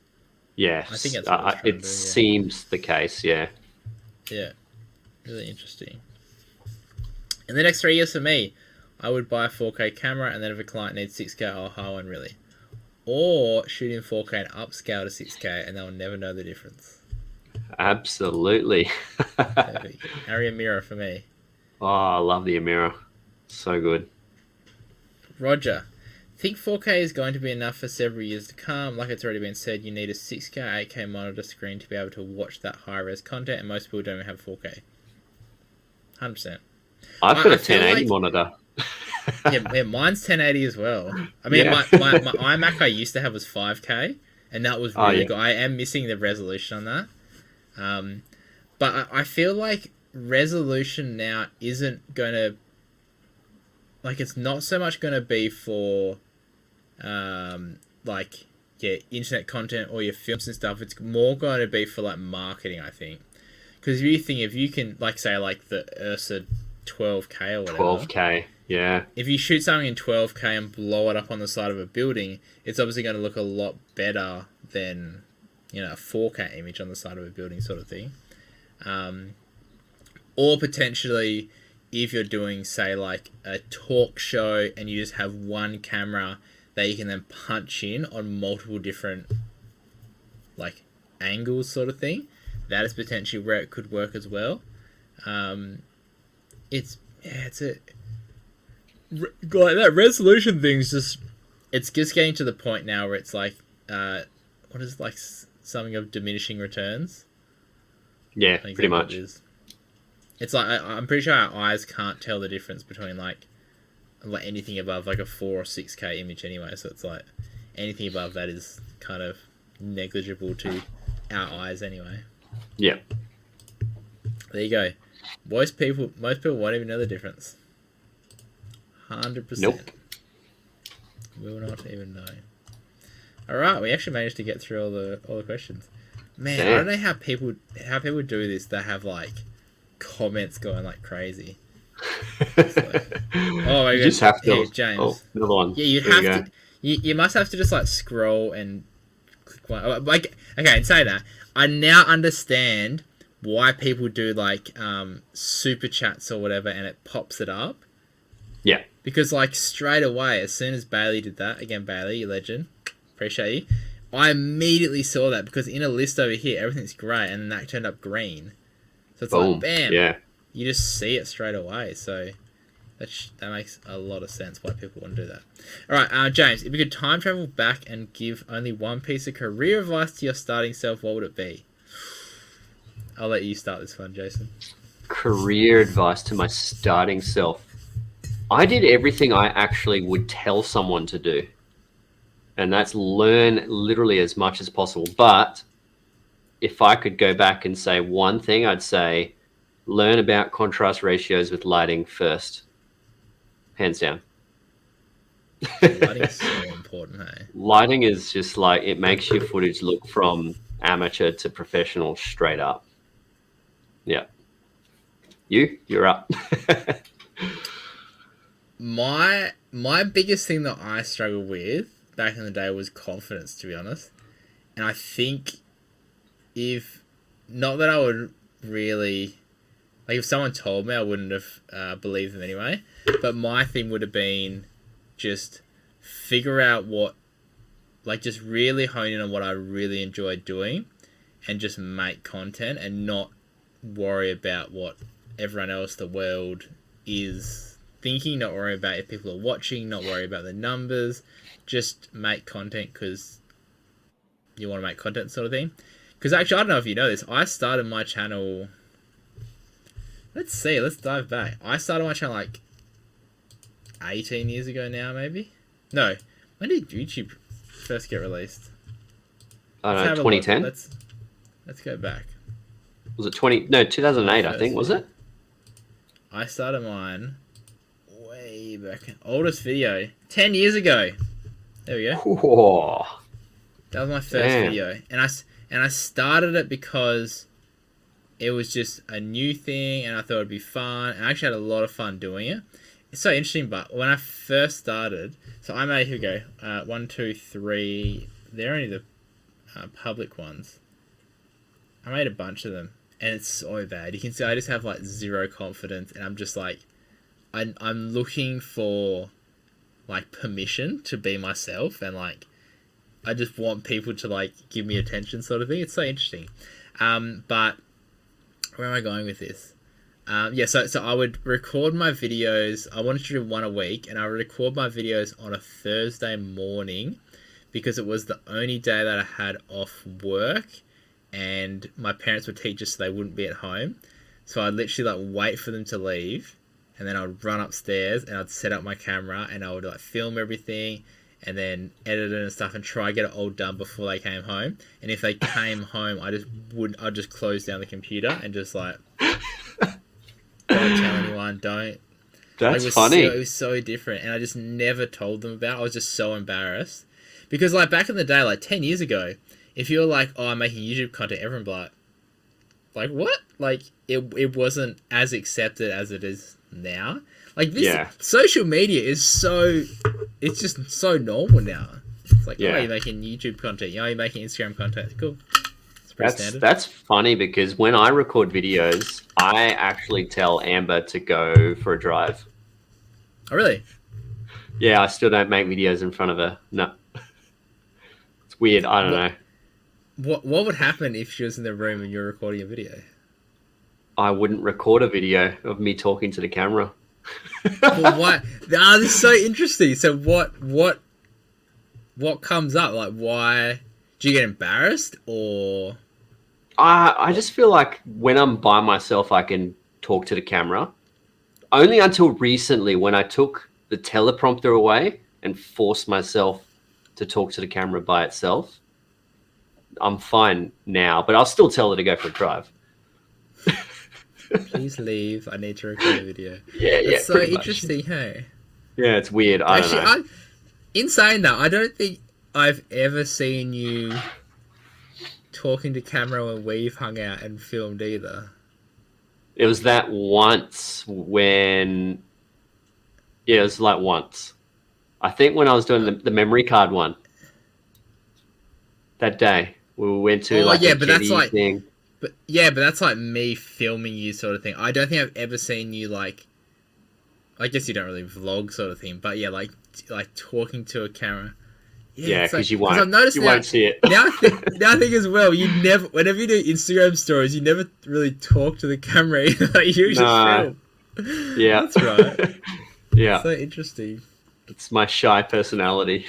Yes, I think that's what it seems the case. Yeah. Yeah, really interesting. In the next 3 years for me, I would buy a 4K camera, and then if a client needs 6K, I'll hire one really. Or shoot in 4K and upscale to 6K, and they'll never know the difference. Absolutely. Perfect. Harry and mirror for me. Oh, I love the Amira. So good. Roger. Think 4K is going to be enough for several years to come. Like it's already been said, you need a 6K, 8K monitor screen to be able to watch that high-res content, and most people don't even have 4K. 100%. I've got a 1080 monitor. yeah, mine's 1080 as well. I mean, my iMac I used to have was 5K, and that was really good. I am missing the resolution on that. But I feel like resolution now isn't going to... Like, it's not so much going to be for, internet content or your films and stuff. It's more going to be for, like, marketing, I think. Because if you can, like, say, like, the Ursa 12K or whatever. 12K, yeah. If you shoot something in 12K and blow it up on the side of a building, it's obviously going to look a lot better than, a 4K image on the side of a building sort of thing. Or potentially, if you're doing, say, like a talk show and you just have one camera that you can then punch in on multiple different, like, angles sort of thing, that is potentially where it could work as well. it's a like that resolution thing's just it's just getting to the point now where it's like what is it, like something of diminishing returns. Yeah, pretty much. It's like I'm pretty sure our eyes can't tell the difference between like anything above like a 4 or 6K image anyway. So it's like anything above that is kind of negligible to our eyes anyway. Yeah. There you go. Most people won't even know the difference. 100%. Nope. Will not even know. All right, we actually managed to get through all the questions. Man, Damn. I don't know how people do this. That have like comments going like crazy. Like, oh, you just have to. Hey, James. Oh, another one. Yeah, you'd have to. You must have to just like scroll and click one. Like, okay, and say that I now understand why people do like super chats or whatever, and it pops it up. Yeah. Because like straight away, as soon as Bailey did that, again, Bailey, you legend, appreciate you. I immediately saw that because in a list over here, everything's grey, and that turned up green. So it's Boom. like, bam. Yeah. You just see it straight away. So that makes a lot of sense why people want to do that. All right, James, if you could time travel back and give only one piece of career advice to your starting self, what would it be? I'll let you start this one, Jason. Career advice to my starting self. I did everything I actually would tell someone to do. And that's learn literally as much as possible. But if I could go back and say one thing, I'd say learn about contrast ratios with lighting first. Hands down. Lighting's so important, hey? Lighting is just like, it makes your footage look from amateur to professional straight up. Yeah. You're up. My biggest thing that I struggled with back in the day was confidence, to be honest. And I think not that I would really, like if someone told me, I wouldn't have believed them anyway. But my thing would have been just figure out just really hone in on what I really enjoy doing and just make content and not worry about what everyone else, the world is thinking, not worry about if people are watching, not worry about the numbers, just make content because you want to make content sort of thing. Because actually, I don't know if you know this, I started my channel, let's dive back. I started my channel like 18 years ago now, maybe? No, when did YouTube first get released? I don't know, 2010? Let's go back. Was it 2008, I think, was it? I started mine way back. Oldest video, 10 years ago. There we go. Whoa. That was my first video. And I started it because it was just a new thing and I thought it'd be fun. And I actually had a lot of fun doing it. It's so interesting, but when I first started, so I made, here we go, 1, 2, 3, they're only the public ones. I made a bunch of them. And it's so bad. You can see I just have like zero confidence, and I'm just like, I'm looking for like permission to be myself, and like I just want people to like give me attention, sort of thing. It's so interesting. But where am I going with this? So I would record my videos. I wanted to do one a week, and I would record my videos on a Thursday morning because it was the only day that I had off work. And my parents were teachers, so they wouldn't be at home. So I'd literally like wait for them to leave, and then I'd run upstairs and I'd set up my camera and I would like film everything and then edit it and stuff and try to get it all done before they came home. And if they came home, I'd just close down the computer and just like don't tell anyone, don't. That's funny. It was so different, and I just never told them about it. I was just so embarrassed because like back in the day, like 10 years ago. If you're like, oh, I'm making YouTube content, everyone would be like what? Like, it wasn't as accepted as it is now. Like, this social media is it's just so normal now. It's like, oh, you're making YouTube content. Oh, you're making Instagram content. Cool. It's pretty standard. That's funny because when I record videos, I actually tell Amber to go for a drive. Oh, really? Yeah, I still don't make videos in front of her. No. It's weird. I don't know. What would happen if she was in the room and you're recording a video? I wouldn't record a video of me talking to the camera. Well, what? Ah, this is so interesting. So what comes up? Like, why do you get embarrassed or? I just feel like when I'm by myself, I can talk to the camera. Only until recently, when I took the teleprompter away and forced myself to talk to the camera by itself, I'm fine now. But I'll still tell her to go for a drive. Please leave. I need to record a video. Yeah, That's so pretty much. interesting. Hey. Yeah, it's weird. I don't know. In saying that, I don't think I've ever seen you talking to camera when we've hung out and filmed either. It was that once when... Yeah, it was like once. I think when I was doing the memory card one. That day. We went to a but that's jetty thing. But that's like me filming you sort of thing. I don't think I've ever seen you like... I guess you don't really vlog sort of thing, but yeah, like talking to a camera. Yeah, because like, you won't. I've noticed you now, won't see it. now I think as well, you never, whenever you do Instagram stories, you never really talk to the camera either. Like, you just film. Yeah. That's right. Yeah. So interesting. It's my shy personality.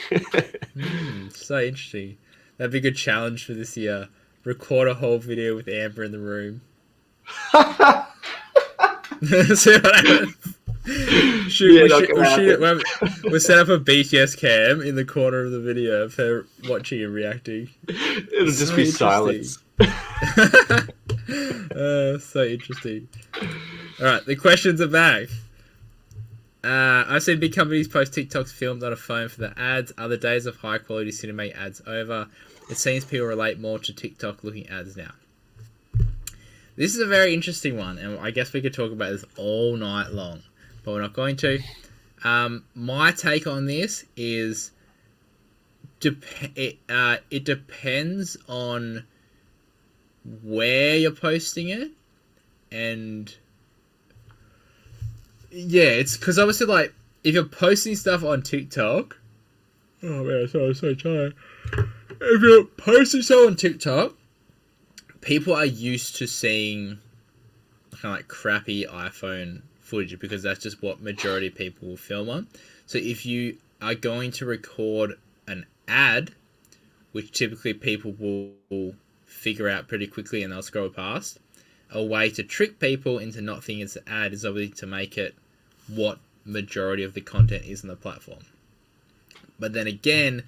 So interesting. That'd be a good challenge for this year. Record a whole video with Amber in the room. See what happens. We'll set up a BTS cam in the corner of the video of her watching and reacting. It'll just be silence. So interesting. Alright, the questions are back. I've seen big companies post TikToks filmed on a phone for the ads. Are the days of high quality cinema ads over? It seems people relate more to TikTok looking ads now. This is a very interesting one, and I guess we could talk about this all night long, but we're not going to. My take on this is it depends on where you're posting it, and yeah, it's because obviously, like, if you're posting stuff on TikTok, oh man, sorry, I'm so tired. If you're posting stuff on TikTok, people are used to seeing kind of like crappy iPhone footage because that's just what majority of people will film on. So if you are going to record an ad, which typically people will figure out pretty quickly and they'll scroll past, a way to trick people into not thinking it's an ad is obviously to make it what majority of the content is on the platform. But then again,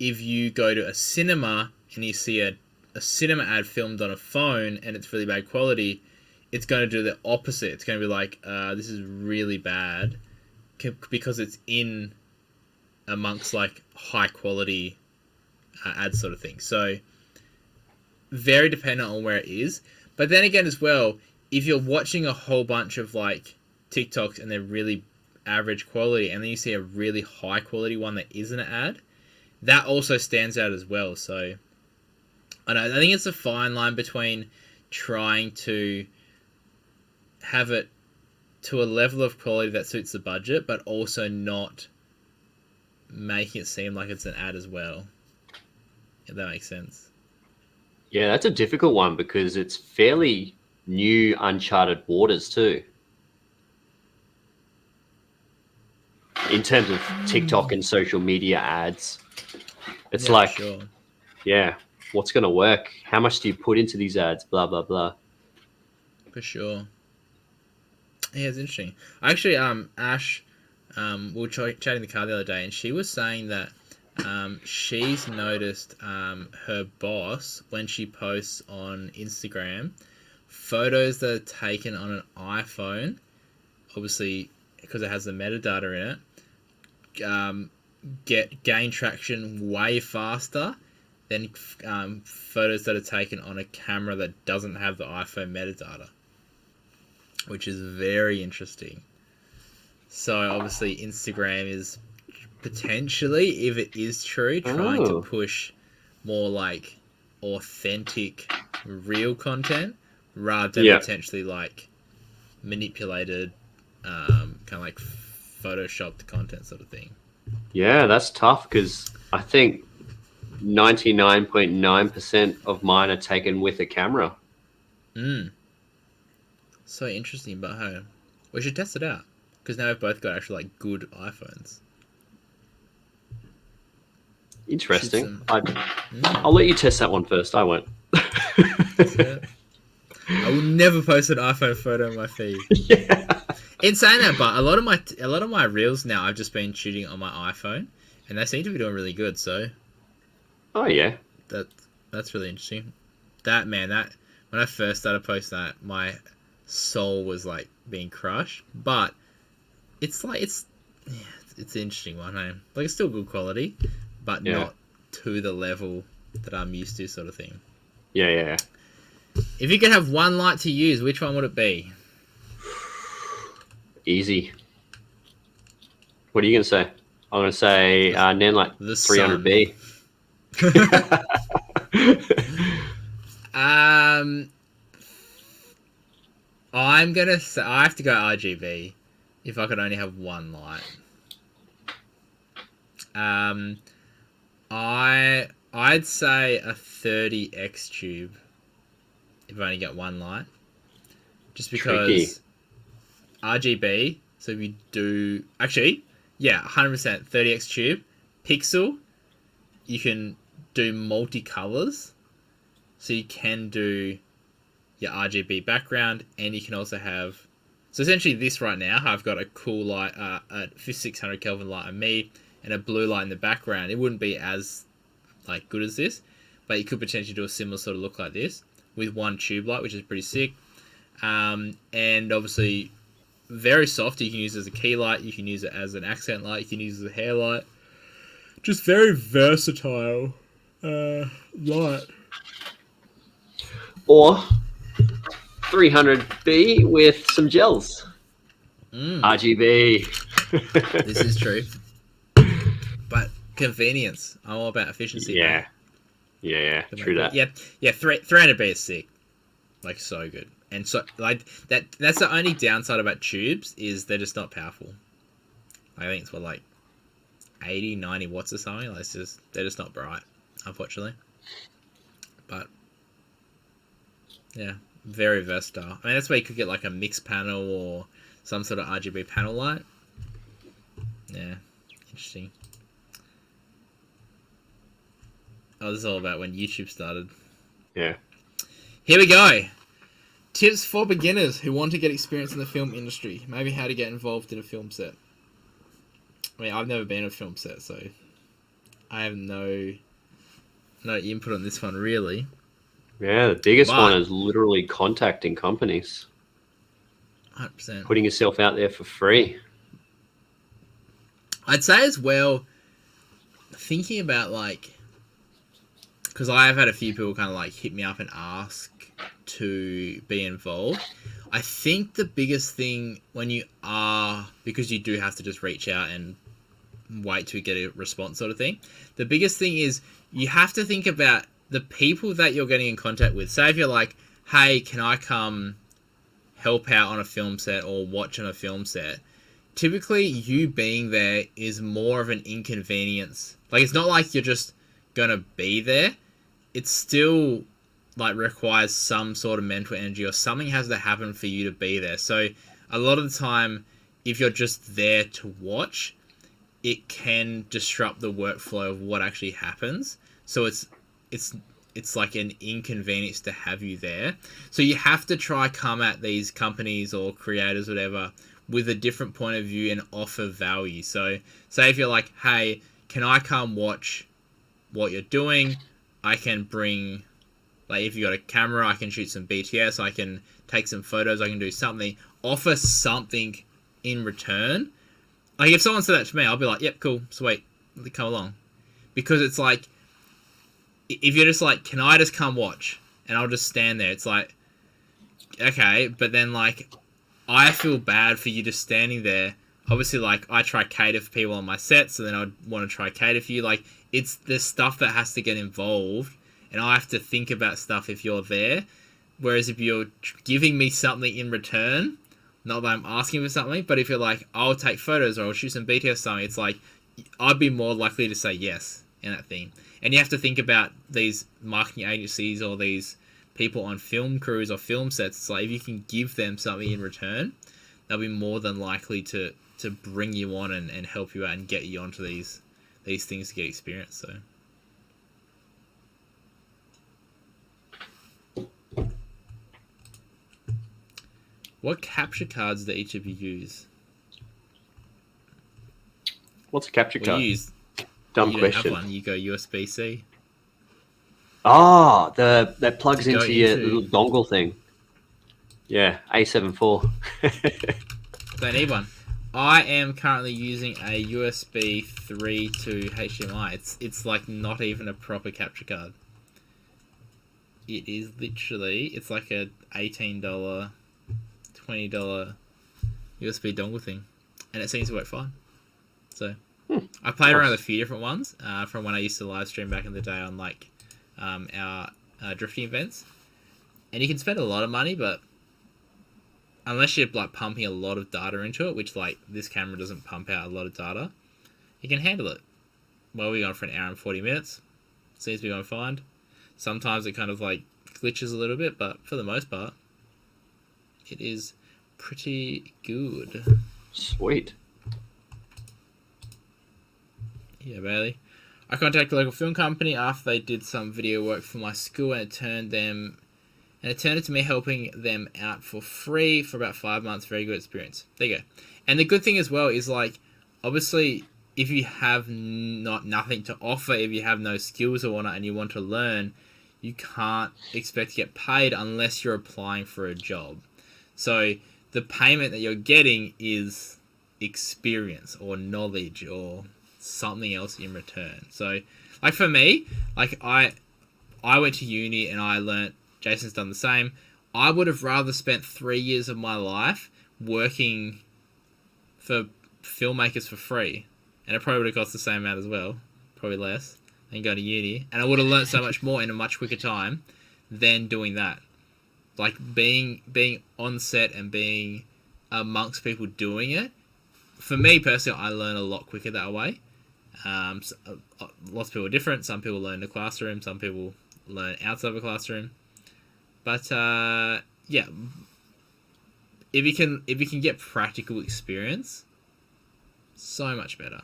if you go to a cinema and you see a cinema ad filmed on a phone and it's really bad quality, it's going to do the opposite. It's going to be like, this is really bad because it's in amongst like high quality ad sort of thing. So very dependent on where it is. But then again as well, if you're watching a whole bunch of like TikToks and they're really average quality and then you see a really high quality one that isn't an ad, that also stands out as well. So I think it's a fine line between trying to have it to a level of quality that suits the budget, but also not making it seem like it's an ad as well. If that makes sense. Yeah, that's a difficult one because it's fairly new, uncharted waters too. In terms of TikTok and social media ads, it's yeah, what's going to work? How much do you put into these ads? Blah, blah, blah. For sure. Yeah, it's interesting. Actually, Ash, we were chatting in the car the other day, and she was saying that she's noticed her boss, when she posts on Instagram, photos that are taken on an iPhone, obviously because it has the metadata in it, gain traction way faster than photos that are taken on a camera that doesn't have the iPhone metadata, which is very interesting. So obviously Instagram is potentially, if it is true, trying to push more like authentic, real content rather than potentially like manipulated, kind of like photoshopped content sort of thing. Yeah, that's tough because I think 99.9% of mine are taken with a camera. So interesting, but hey, we should test it out because now we've both got actually like good iPhones. Interesting. Shoot I'll let you test that one first. I won't. Yeah. I will never post an iPhone photo on my feed. Yeah. In saying that, but a lot of my reels now I've just been shooting on my iPhone, and they seem to be doing really good. So Oh yeah. that's really interesting. That when I first started posting that, my soul was like being crushed. But it's like it's an interesting one. Eh? Like it's still good quality, but Yeah. not to the level that I'm used to, sort of thing. Yeah. If you could have one light to use, which one would it be? Easy. What are you gonna say? I'm gonna say Nanlite The 300B. I'm gonna say I have to go RGB if I could only have one light. I'd say a 30x tube if I only get one light, just because Tricky. RGB. So if you do 100% 30x tube pixel, you can do multicolors, so you can do your RGB background, and you can also have. So essentially, this right now, I've got a cool light, a 5600 Kelvin light on me, and a blue light in the background. It wouldn't be as like good as this, but you could potentially do a similar sort of look like this with one tube light, which is pretty sick. And obviously, very soft. You can use it as a key light. You can use it as an accent light. You can use it as a hair light. Just very versatile light. Or 300B with some gels. RGB. This is true. But convenience. I'm all about efficiency. Yeah. True that. Yeah. 300B is sick. Like, so good. And so, like, that's the only downside about tubes is they're just not powerful. I think it's like 80, 90 watts or something. Like, they're just not bright, unfortunately. But yeah, very versatile. I mean, that's where you could get like a mixed panel or some sort of RGB panel light. Yeah, interesting. Oh, this is all about when YouTube started. Yeah. Here we go. Tips for beginners who want to get experience in the film industry. Maybe how to get involved in a film set. I mean, I've never been in a film set, so I have no input on this one, really. Yeah, the biggest one is literally contacting companies. 100%. Putting yourself out there for free. I'd say as well, thinking about like, because I have had a few people kind of like hit me up and ask to be involved. I think the biggest thing when you are, because you do have to just reach out and wait to get a response sort of thing. The biggest thing is you have to think about the people that you're getting in contact with. Say if you're like, hey, can I come help out on a film set or watch on a film set? Typically, you being there is more of an inconvenience. Like, it's not like you're just going to be there. It still, like, requires some sort of mental energy or something has to happen for you to be there. So, a lot of the time, if you're just there to watch, it can disrupt the workflow of what actually happens. So, it's like an inconvenience to have you there. So, you have to try come at these companies or creators, whatever, with a different point of view and offer value. So say if you're like, hey, can I come watch what you're doing? I can bring, like if you got a camera, I can shoot some BTS, I can take some photos, I can do something. Offer something in return. Like if someone said that to me, I'll be like, yep, cool, sweet, come along. Because it's like, if you're just like, can I just come watch? And I'll just stand there. It's like, okay, but then like, I feel bad for you just standing there. Obviously, like, I try cater for people on my set, so then I'd want to try cater for you. Like, it's the stuff that has to get involved, and I have to think about stuff if you're there. Whereas if you're giving me something in return, not that I'm asking for something, but if you're like, I'll take photos or I'll shoot some BTS or something, it's like, I'd be more likely to say yes in that thing. And you have to think about these marketing agencies or these people on film crews or film sets, it's like if you can give them something in return, they'll be more than likely to bring you on and help you out and get you onto these things to get experience. So. What capture cards do each of you use? What's a capture card? Dumb you question. Don't have one. You go USB-C. Ah, that plugs into your little dongle thing. Yeah, A74. Don't need one. I am currently using a USB 3 to HDMI. It's like not even a proper capture card. It is literally, it's like a $18, $20 USB dongle thing, and it seems to work fine. So I played around with a few different ones from when I used to live stream back in the day on like our drifting events, and you can spend a lot of money, but unless you're like pumping a lot of data into it, which like this camera doesn't pump out a lot of data, you can handle it. Well, we're going for an hour and 40 minutes. Seems to be going fine. Sometimes it kind of like glitches a little bit, but for the most part, it is pretty good. Sweet. Yeah, Bailey. I contacted a local film company after they did some video work for my school, and it turned into me helping them out for free for about 5 months. Very good experience. There you go. And the good thing as well is like, obviously, if you have nothing to offer, if you have no skills or whatnot, and you want to learn, you can't expect to get paid unless you're applying for a job. So the payment that you're getting is experience or knowledge or something else in return. So like for me, like I went to uni and I learnt, Jason's done the same. I would have rather spent 3 years of my life working for filmmakers for free, and it probably would have cost the same amount as well, probably less, than going to uni, and I would have learnt so much more in a much quicker time than doing that. Like being on set and being amongst people doing it, for me personally, I learn a lot quicker that way. Lots of people are different. Some people learn in the classroom, some people learn outside of a classroom. But yeah, if you can get practical experience, so much better.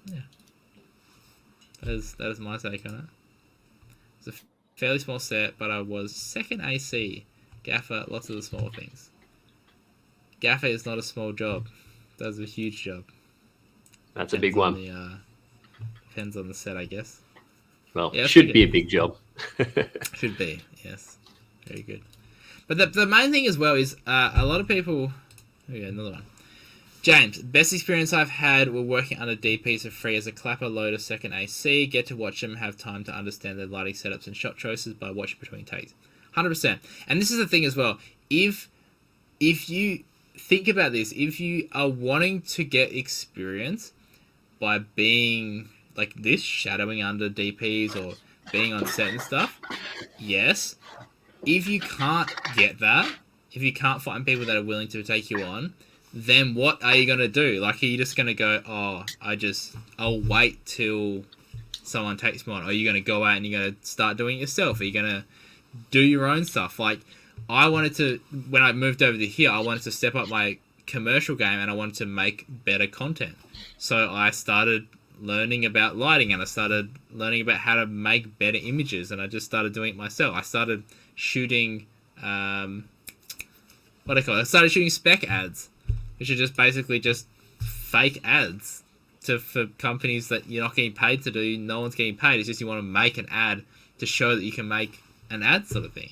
Yeah, that is my take on it. It's a fairly small set, but I was second AC. Gaffer, lots of the small things. Gaffer is not a small job. That's a huge job. That's a big one. Depends on the set, I guess. Well, yeah, should be a big job. Should be, yes. Very good. But the main thing as well is a lot of people... Okay, another one. James, best experience I've had were working under DPs for free as a clapper, loader, second AC. Get to watch them, have time to understand their lighting setups and shot choices by watching between takes. 100%. And this is the thing as well. If you think about this, if you are wanting to get experience by being like this, shadowing under DPs or being on set and stuff, yes. If you can't get that, if you can't find people that are willing to take you on, then what are you going to do? Like, are you just going to go, oh, I'll wait till someone takes me on? Or are you going to go out and you're going to start doing it yourself? Are you going to do your own stuff? Like, I wanted to, when I moved over to here, I wanted to step up my commercial game and I wanted to make better content. So I started learning about lighting and I started learning about how to make better images, and I just started doing it myself. I started shooting, I started shooting spec ads, which are just basically just fake ads for companies that you're not getting paid to do. No one's getting paid. It's just you want to make an ad to show that you can make an ad sort of thing.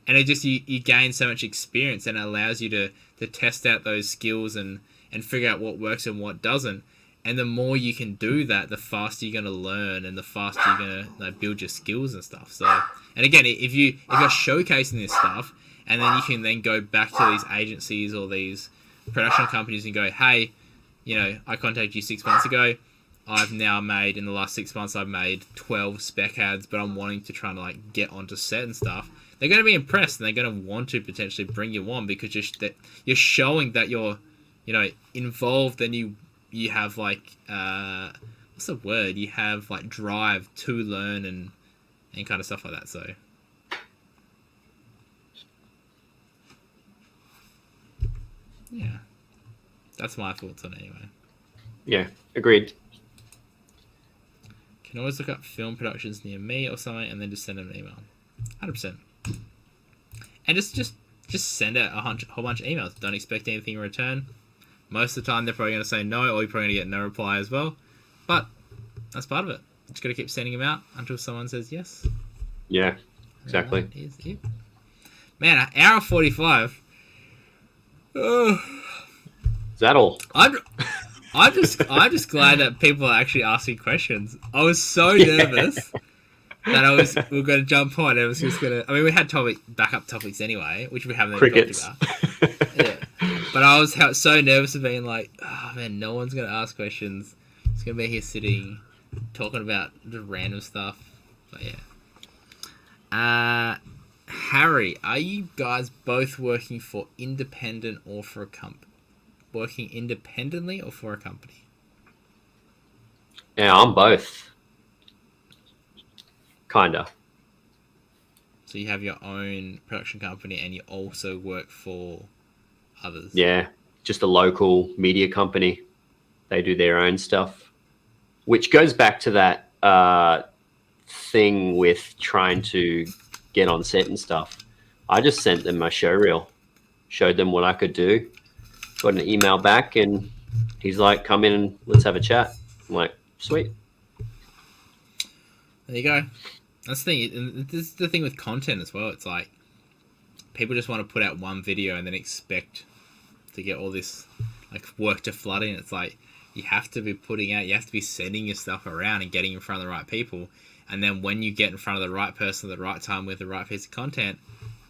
And it just, you gain so much experience, and it allows you to test out those skills and figure out what works and what doesn't. And the more you can do that, the faster you're going to learn and the faster you're going to build your skills and stuff. So, and again, if you're showcasing this stuff, and then you can then go back to these agencies or these production companies and go, hey, I contacted you 6 months ago. I've now made, in the last 6 months, I've made 12 spec ads, but I'm wanting to try and get onto set and stuff. They're going to be impressed, and they're going to want to potentially bring you on because you're showing that you're, involved, and you have what's the word? You have drive to learn and and kind of stuff like that. So yeah, that's my thoughts on it anyway. Yeah, agreed. Can always look up film productions near me or something, and then just send them an email. 100%. And just send out a whole bunch of emails. Don't expect anything in return. Most of the time, they're probably going to say no, or you're probably going to get no reply as well. But that's part of it. Just got to keep sending them out until someone says yes. Yeah, exactly. And that is it. Man, an hour 45. Oh. Is that all? I'm just glad that people are actually asking questions. I was so nervous that we were going to jump on. It was just going to. I mean, we had backup topics anyway, which we haven't even talked about. Yeah, but I was so nervous of being like, oh man, no one's going to ask questions. It's going to be here sitting talking about just random stuff. But yeah. Harry, are you guys both working for independent or for a company? Working independently or for a company? Yeah, I'm both. Kinda. So you have your own production company and you also work for others? Yeah, just a local media company. They do their own stuff, which goes back to that thing with trying to get on set and stuff. I just sent them my show reel, showed them what I could do. Got an email back and he's like, come in and let's have a chat. I'm like, sweet. There you go. That's the thing. And this is the thing with content as well. It's like people just want to put out one video and then expect to get all this like work to flood in. It's like you have to be putting out, you have to be sending your stuff around and getting in front of the right people. And then when you get in front of the right person at the right time with the right piece of content,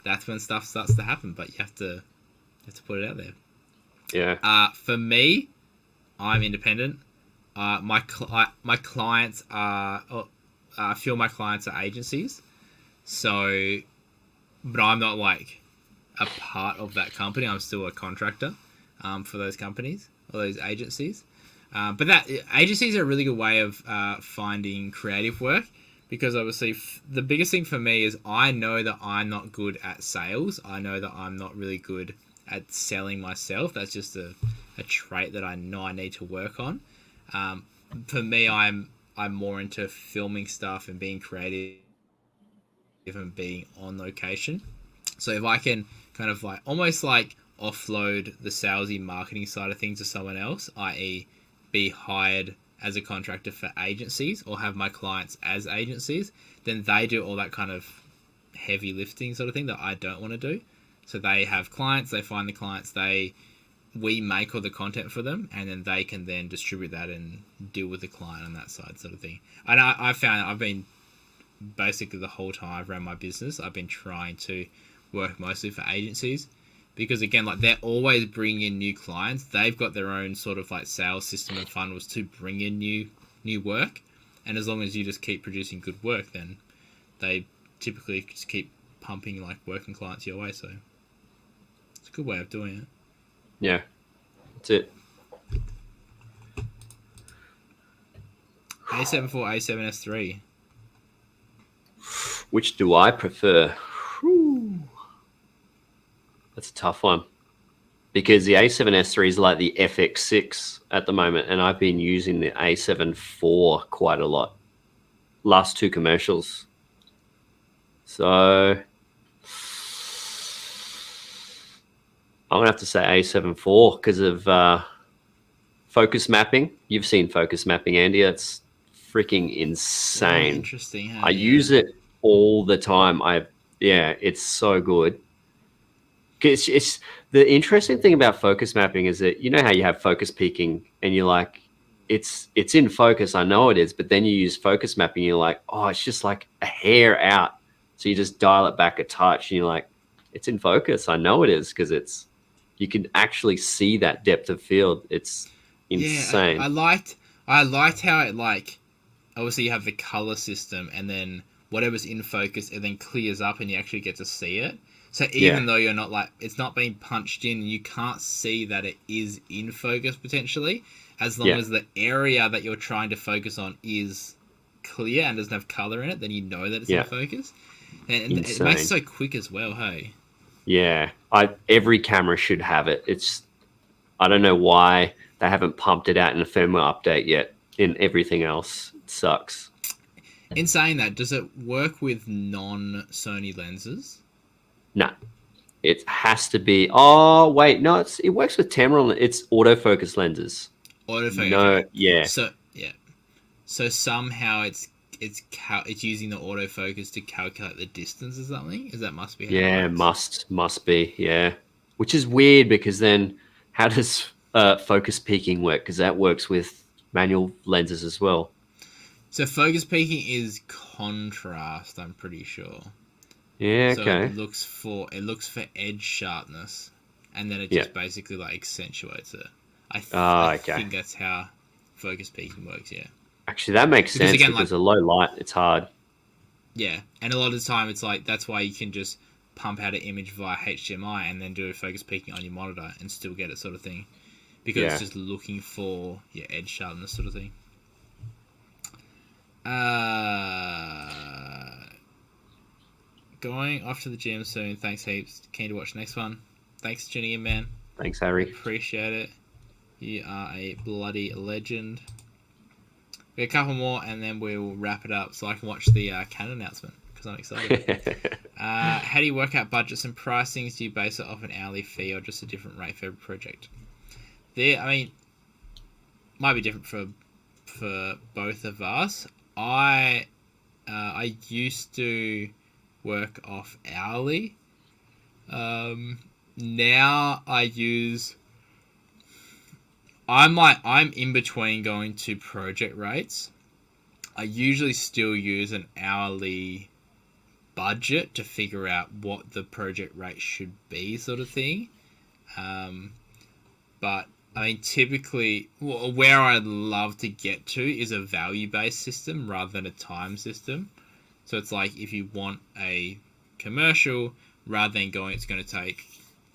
that's when stuff starts to happen. But you have to put it out there. Yeah. For me, I'm independent. My clients are, I feel my clients are agencies. So, but I'm not like a part of that company. I'm still a contractor for those companies or those agencies. But agencies are a really good way of finding creative work, because obviously the biggest thing for me is I know that I'm not good at sales. I know that I'm not really good at selling myself. That's just a trait that I know I need to work on. For me, I'm more into filming stuff and being creative and being on location. So if I can kind of like almost like offload the salesy marketing side of things to someone else, i.e. be hired as a contractor for agencies or have my clients as agencies, then they do all that kind of heavy lifting sort of thing that I don't want to do. So they have clients, they find the clients, we make all the content for them, and then they can then distribute that and deal with the client on that side sort of thing. And I found I've been basically the whole time I've ran my business, I've been trying to work mostly for agencies, because again, like they're always bringing in new clients. They've got their own sort of like sales system and funnels to bring in new work. And as long as you just keep producing good work, then they typically just keep pumping like working clients your way. So it's a good way of doing it. Yeah, that's it. A7 IV, A7 S3. Which do I prefer? Whew. That's a tough one, because the A7 S3 is like the FX6 at the moment, and I've been using the A7 IV quite a lot. Last two commercials. So I'm gonna have to say A7 IV because of focus mapping. You've seen focus mapping, Andy. It's freaking insane. Oh, interesting. I use it all the time. It's so good. It's the interesting thing about focus mapping is that, you know how you have focus peaking and you're like, it's in focus, I know it is, but then you use focus mapping, you're like, oh, it's just like a hair out. So you just dial it back a touch and you're like, it's in focus, I know it is, because you can actually see that depth of field. It's insane. Yeah, I liked how it, like, obviously you have the color system and then whatever's in focus, it then clears up and you actually get to see it. So even though you're not like, it's not being punched in, you can't see that it is in focus potentially, as long as the area that you're trying to focus on is clear and doesn't have color in it, then you know that it's Yeah. in focus. And it Insane. makes it so quick as well, hey? Yeah, every camera should have it. I don't know why they haven't pumped it out in a firmware update yet. In everything else, it sucks. In saying that, does it work with non-Sony lenses? No, it has to be. Oh wait, no, it works with Tamron. It's autofocus lenses. Autofocus. No, okay. yeah, So somehow it's using the autofocus to calculate the distance or something. Is that must be? How yeah, it works? must be, yeah. Which is weird because then how does focus peaking work? Because that works with manual lenses as well. So focus peaking is contrast, I'm pretty sure. Yeah, So okay. it looks for edge sharpness, and then it just basically like accentuates it. I think that's how focus peaking works. Yeah. Actually, that makes sense again, because a low light, it's hard. Yeah, and a lot of the time it's like that's why you can just pump out an image via HDMI and then do a focus peaking on your monitor and still get it sort of thing, because it's just looking for your edge sharpness sort of thing. Going off to the gym soon. Thanks heaps. Keen to watch the next one. Thanks for tuning in, man. Thanks, Harry. Appreciate it. You are a bloody legend. We got a couple more and then we'll wrap it up so I can watch the Canon announcement because I'm excited. How do you work out budgets and pricings? Do you base it off an hourly fee or just a different rate for every project? Might be different for both of us. I used to work off hourly. Now I'm in between going to project rates. I usually still use an hourly budget to figure out what the project rate should be, sort of thing. But typically, where I'd love to get to is a value-based system rather than a time system. So it's like if you want a commercial, rather than going, it's going to take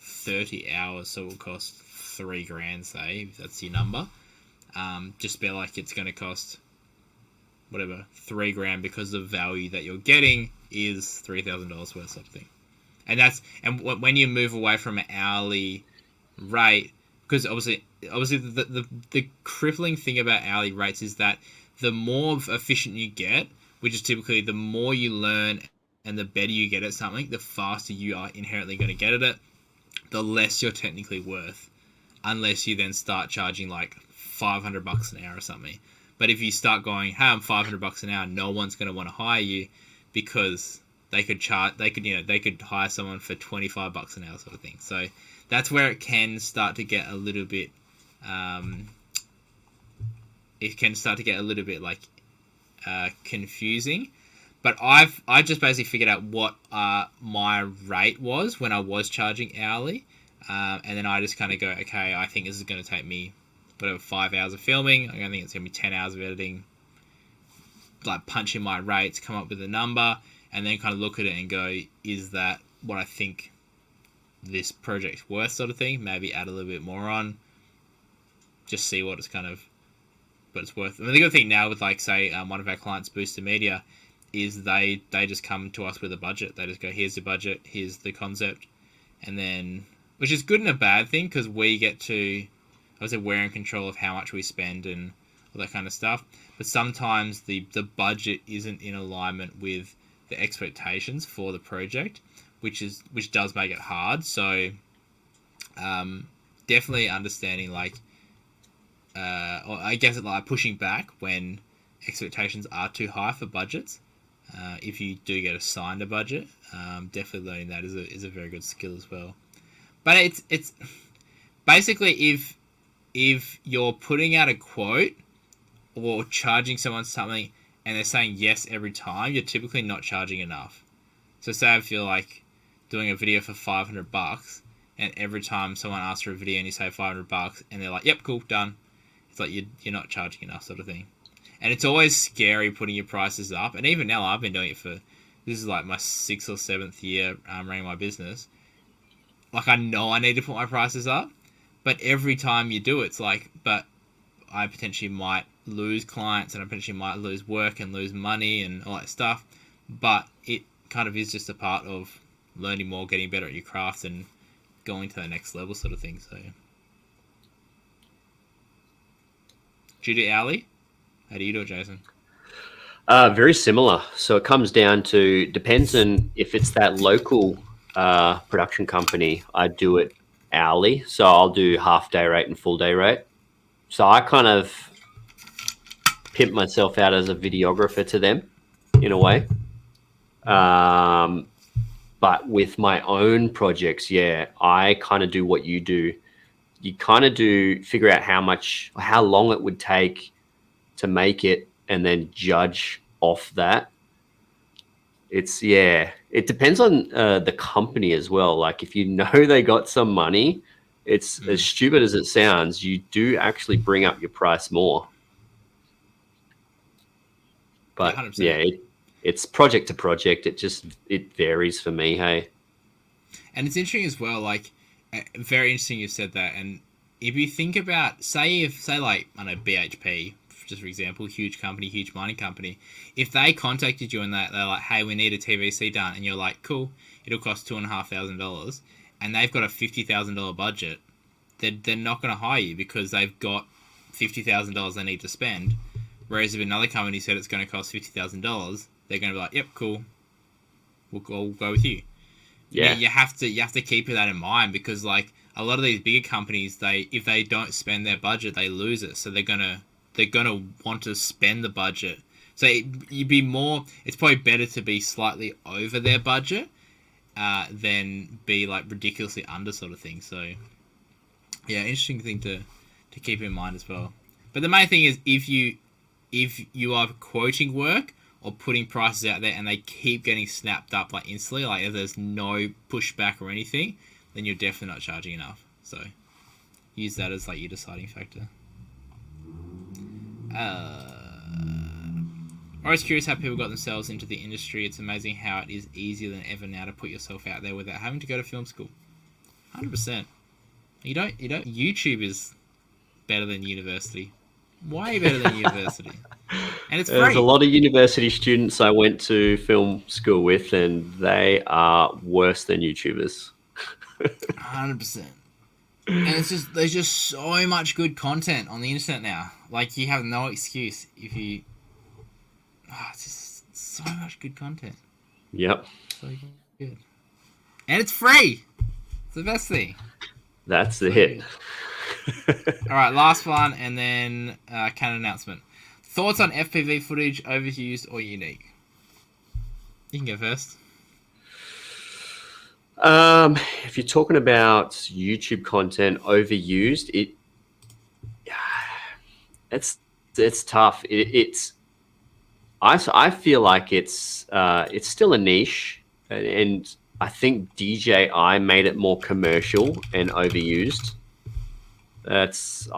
30 hours, so it will cost $3,000, say, if that's your number. Just be like it's going to cost whatever $3,000 because the value that you're getting is $3,000 worth, sort of thing. And when you move away from an hourly rate, because obviously the crippling thing about hourly rates is that the more efficient you get, which is typically the more you learn and the better you get at something, the faster you are inherently going to get at it, the less you're technically worth, unless you then start charging like $500 an hour or something. But if you start going, hey, I'm $500 an hour, no one's going to want to hire you because they could hire someone for $25 an hour, sort of thing. So that's where it can start to get a little bit. Confusing. But I just basically figured out what my rate was when I was charging hourly, and then I just kind of go, okay, I think this is going to take me whatever 5 hours of filming. I think it's going to be 10 hours of editing. Like punch in my rates, come up with a number, and then kind of look at it and go, is that what I think this project's worth, sort of thing? Maybe add a little bit more on. Just see what it's worth. The good thing now with, like, say, one of our clients, Booster Media, is they just come to us with a budget. They just go, here's the budget, here's the concept, and then, which is good and a bad thing because we get to, we're in control of how much we spend and all that kind of stuff. But sometimes the budget isn't in alignment with the expectations for the project, which does make it hard. So definitely understanding, like, or I guess it's like pushing back when expectations are too high for budgets. If you do get assigned a budget, definitely learning that is a very good skill as well. But it's basically if you're putting out a quote or charging someone something and they're saying yes every time, you're typically not charging enough. So say if you're like doing a video for $500 and every time someone asks for a video and you say $500 and they're like, yep, cool, done. It's like you're not charging enough, sort of thing. And it's always scary putting your prices up. And even now, I've been doing it this is like my 6th or 7th year running my business. Like, I know I need to put my prices up, but every time you do it, it's like, but I potentially might lose clients and potentially might lose work and lose money and all that stuff. But it kind of is just a part of learning more, getting better at your craft, and going to the next level sort of thing. So, do you do hourly? How do you do it, Jason? Very similar. So it comes down to, depends on if it's that local production company, I do it hourly. So I'll do half day rate and full day rate. So I kind of pimp myself out as a videographer to them in a way. But with my own projects, yeah, I kind of do what you do. You kind of figure out how long it would take to make it, and then judge off that. It depends on the company as well. Like if you know they got some money, it's as stupid as it sounds, you do actually bring up your price more. But 100%. yeah, it's project to project. It varies for me. Hey, and it's interesting as well. Like, very interesting you said that. And if you think about, say like, I don't know, BHP, just for example, huge company, huge mining company. If they contacted you and they're like, hey, we need a TVC done, and you're like, cool, it'll cost $2,500, and they've got a $50,000 budget, they're not going to hire you because they've got $50,000 they need to spend. Whereas if another company said it's going to cost $50,000, they're going to be like, "Yep, cool, we'll go with you." yeah, You have to keep that in mind, because like a lot of these bigger companies, if they don't spend their budget, they lose it. So they're gonna want to spend the budget. So it's probably better to be slightly over their budget than be like ridiculously under, sort of thing. So yeah, interesting thing to keep in mind as well. But the main thing is, if you are quoting work or putting prices out there and they keep getting snapped up like instantly, like if there's no pushback or anything, then you're definitely not charging enough. So use that as like your deciding factor. I was curious how people got themselves into the industry. It's amazing how it is easier than ever now to put yourself out there without having to go to film school. 100%. You don't. YouTube is better than university. Way better than university. And it's free. There's a lot of university students I went to film school with, and they are worse than YouTubers. 100%. And there's just so much good content on the internet now. Like, you have no excuse if you... it's just so much good content. Yep. So good. And it's free. It's the best thing. That's the hit. Alright, last one, and then Canon announcement. Thoughts on FPV footage, overused or unique? You can go first. If you're talking about YouTube content overused, it's tough. I feel like it's still a niche, and I think DJI made it more commercial and overused. That's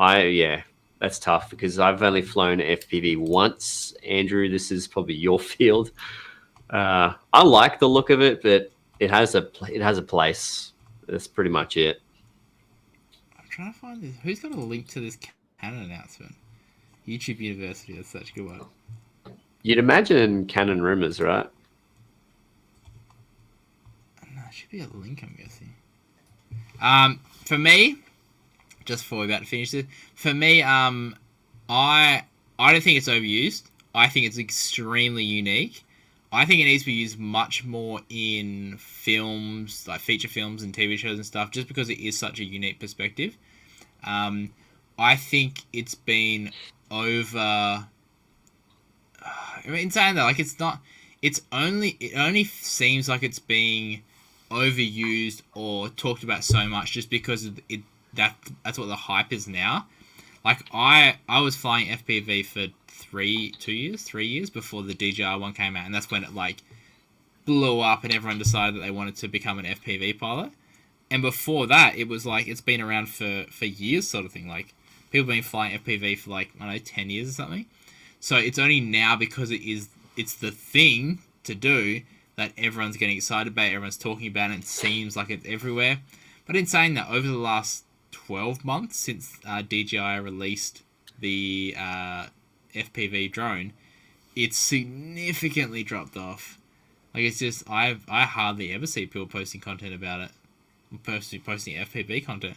tough because I've only flown FPV once. Andrew, this is probably your field. I like the look of it, but it has a place. That's pretty much it. I'm trying to find this. Who's got a link to this Canon announcement? YouTube University. That's such a good one. You'd imagine Canon rumors, right? No, it should be a link, I'm guessing. For me, just before we're about to finish this, for me, I don't think it's overused. I think it's extremely unique. I think it needs to be used much more in films, like feature films and TV shows and stuff, just because it is such a unique perspective. I think it's been over... in saying that, like, it's not... It only seems like it's being overused or talked about so much just because that's what the hype is now. Like, I was flying FPV for 3 years before the DJI one came out, and that's when it like blew up and everyone decided that they wanted to become an FPV pilot. And before that, it was like it's been around for years, sort of thing. Like, people have been flying FPV for like, I don't know, 10 years or something. So it's only now, because it's the thing to do, that everyone's getting excited about it, everyone's talking about it, and it seems like it's everywhere. But in saying that, over the last 12 months since DJI released the FPV drone, it's significantly dropped off. Like, it's just, I hardly ever see people posting content about it. Posting FPV content.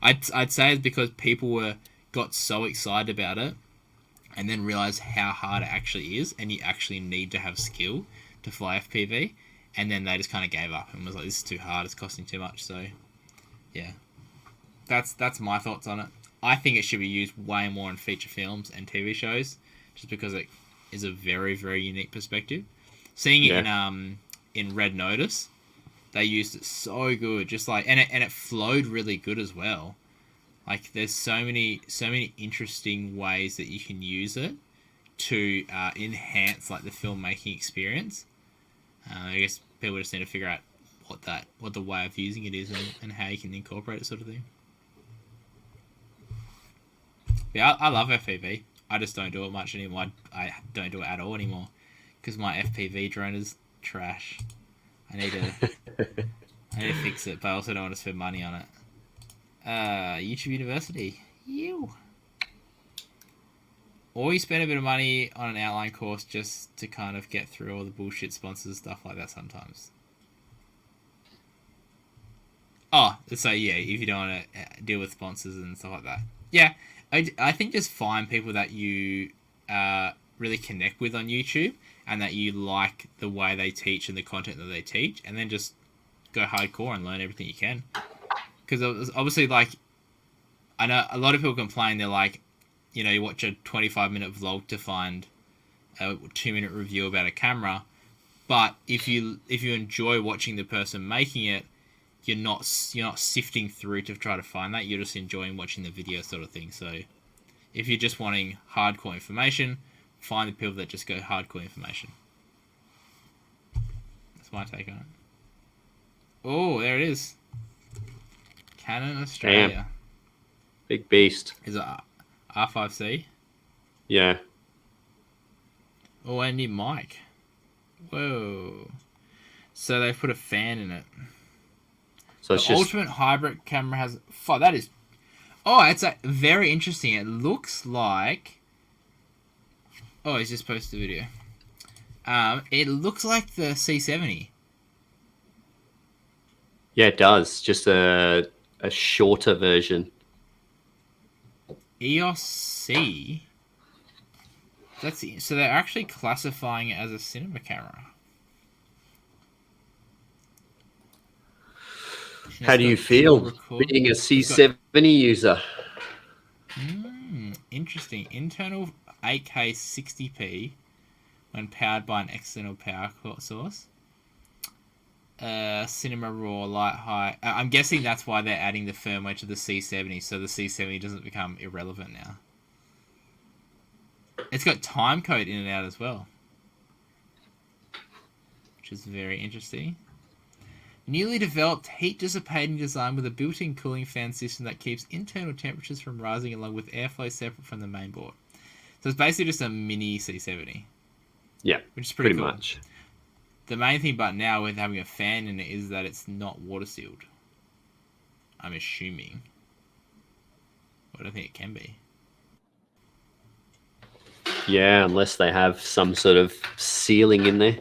I'd say it's because people got so excited about it and then realized how hard it actually is, and you actually need to have skill to fly FPV, and then they just kind of gave up and was like, this is too hard, it's costing too much. So yeah, that's my thoughts on it. I think it should be used way more in feature films and TV shows, just because it is a very, very unique perspective. Seeing it in Red Notice, they used it so good, just like, and it flowed really good as well. Like, there's so many interesting ways that you can use it to enhance like the filmmaking experience. I guess people just need to figure out what the way of using it is, and how you can incorporate it, sort of thing. Yeah, I love FPV. I just don't do it much anymore. I don't do it at all anymore because my FPV drone is trash. I need to fix it, but I also don't want to spend money on it. YouTube University. You. Or you spend a bit of money on an outline course just to kind of get through all the bullshit sponsors and stuff like that sometimes. Oh, so yeah, if you don't want to deal with sponsors and stuff like that. Yeah, I think just find people that you really connect with on YouTube, and that you like the way they teach and the content that they teach, and then just go hardcore and learn everything you can. Because obviously, like, I know a lot of people complain, they're like, you know, you watch a 25-minute vlog to find a 2-minute review about a camera, but if you enjoy watching the person making it, you're not sifting through to try to find that. You're just enjoying watching the video, sort of thing. So if you're just wanting hardcore information, find the people that just go hardcore information. That's my take on it. Oh, there it is. Canon Australia. Damn. Big beast. Is it R5C? Yeah. Oh, and new mic. Whoa. So they've put a fan in it. So the it's just ultimate hybrid camera has... Oh, that is... Oh, it's very interesting. It looks like... Oh, he's just posted a video. It looks like the C70. Yeah, it does. Just a shorter version. EOS C. So they're actually classifying it as a cinema camera. How do you feel being a C70 user? Interesting. Internal 8K 60p when powered by an external power source. Cinema raw, light, high. I'm guessing that's why they're adding the firmware to the C70, so the C70 doesn't become irrelevant now. It's got time code in and out as well, which is very interesting. Newly developed heat dissipating design with a built-in cooling fan system that keeps internal temperatures from rising, along with airflow separate from the main board. So it's basically just a mini C70. Yeah, which is pretty cool. much. The main thing about now with having a fan in it is that it's not water sealed. I'm assuming. I don't think it can be. Yeah, unless they have some sort of sealing in there.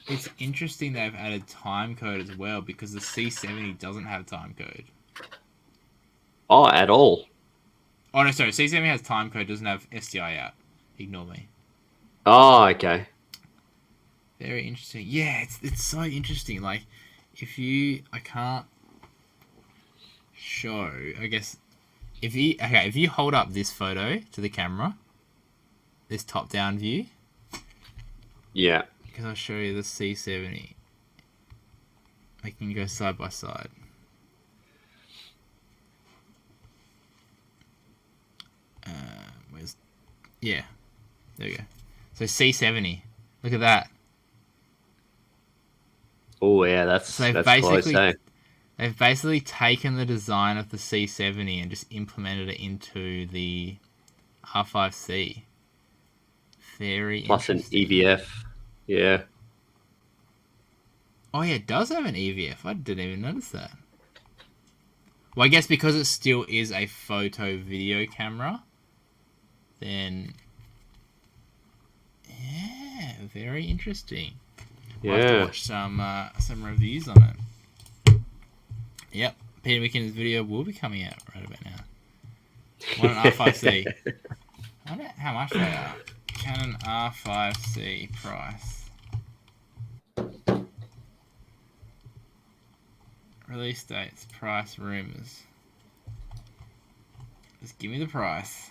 It's interesting they've added time code as well, because the C70 doesn't have time code. Oh, at all? Oh, no, sorry. C70 has time code, doesn't have SDI out. Ignore me. Oh, okay. Very interesting. Yeah, it's so interesting. Like, I can't show, I guess, if you hold up this photo to the camera, this top-down view. Yeah. Because I'll show you the C70. I can go side by side. Yeah, there we go. So C70, look at that. Oh yeah, that's close, eh? They've basically taken the design of the C70 and just implemented it into the R5C. Very Plus interesting. an EVF. Yeah. Oh yeah, it does have an EVF. I didn't even notice that. Well, I guess because it still is a photo video camera, then Yeah, very interesting. Yeah. We'll have to watch some reviews on it. Yep, Peter Wickens' video will be coming out right about now. What an R5C. I wonder how much they are. Canon R5C price. Release dates, price, rumors. Just give me the price.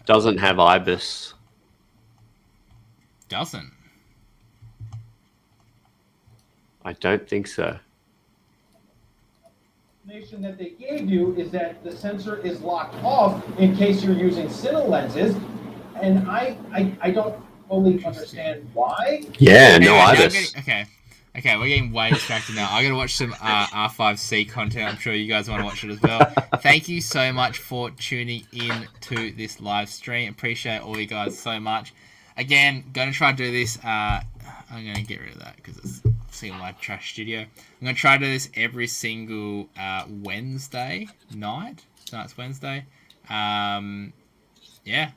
Doesn't have IBIS. Doesn't. I don't think so. Information that they gave you is that the sensor is locked off in case you're using cine lenses, and I don't fully understand why. Yeah, no Anyway, IBIS. Okay, we're getting way distracted now. I gotta watch some R5C content. I'm sure you guys want to watch it as well. Thank you so much for tuning in to this live stream. Appreciate all you guys so much. Again, gonna try to do this. I'm gonna get rid of that because it's seeing my trash studio. I'm gonna try to do this every single Wednesday night. Tonight's Wednesday. Yeah.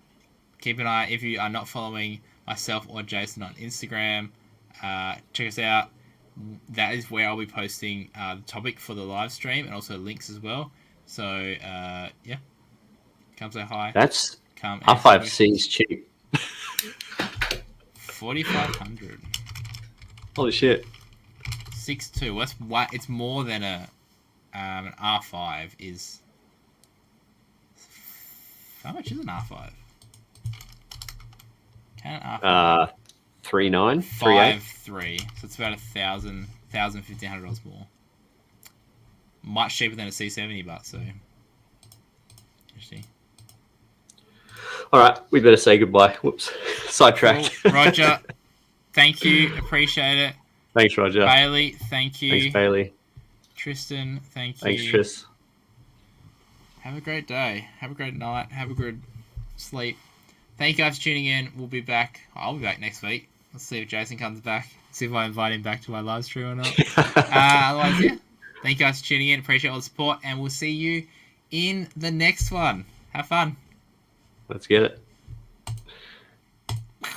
Keep an eye if you are not following myself or Jason on Instagram. Check us out. That is where I'll be posting the topic for the live stream and also links as well. So yeah, come say hi. That's Come. R5C is cheap. 4,500. Holy shit. 6.2. That's what it's more than an R5 is. How much is an R5? Can an R5? 3.9, 3.8. 5.3. So it's about $1,150 more. Much cheaper than a C70, but so. Interesting. All right, we better say goodbye. Whoops, sidetracked. Cool. Roger, thank you. Appreciate it. Thanks, Roger. Bailey, thank you. Thanks, Bailey. Tristan, thank you. Thanks, Tris. Have a great day. Have a great night. Have a good sleep. Thank you guys for tuning in. We'll be back. I'll be back next week. Let's see if Jason comes back. See if I invite him back to my live stream or not. Otherwise, yeah. Thank you guys for tuning in. Appreciate all the support. And we'll see you in the next one. Have fun. Let's get it.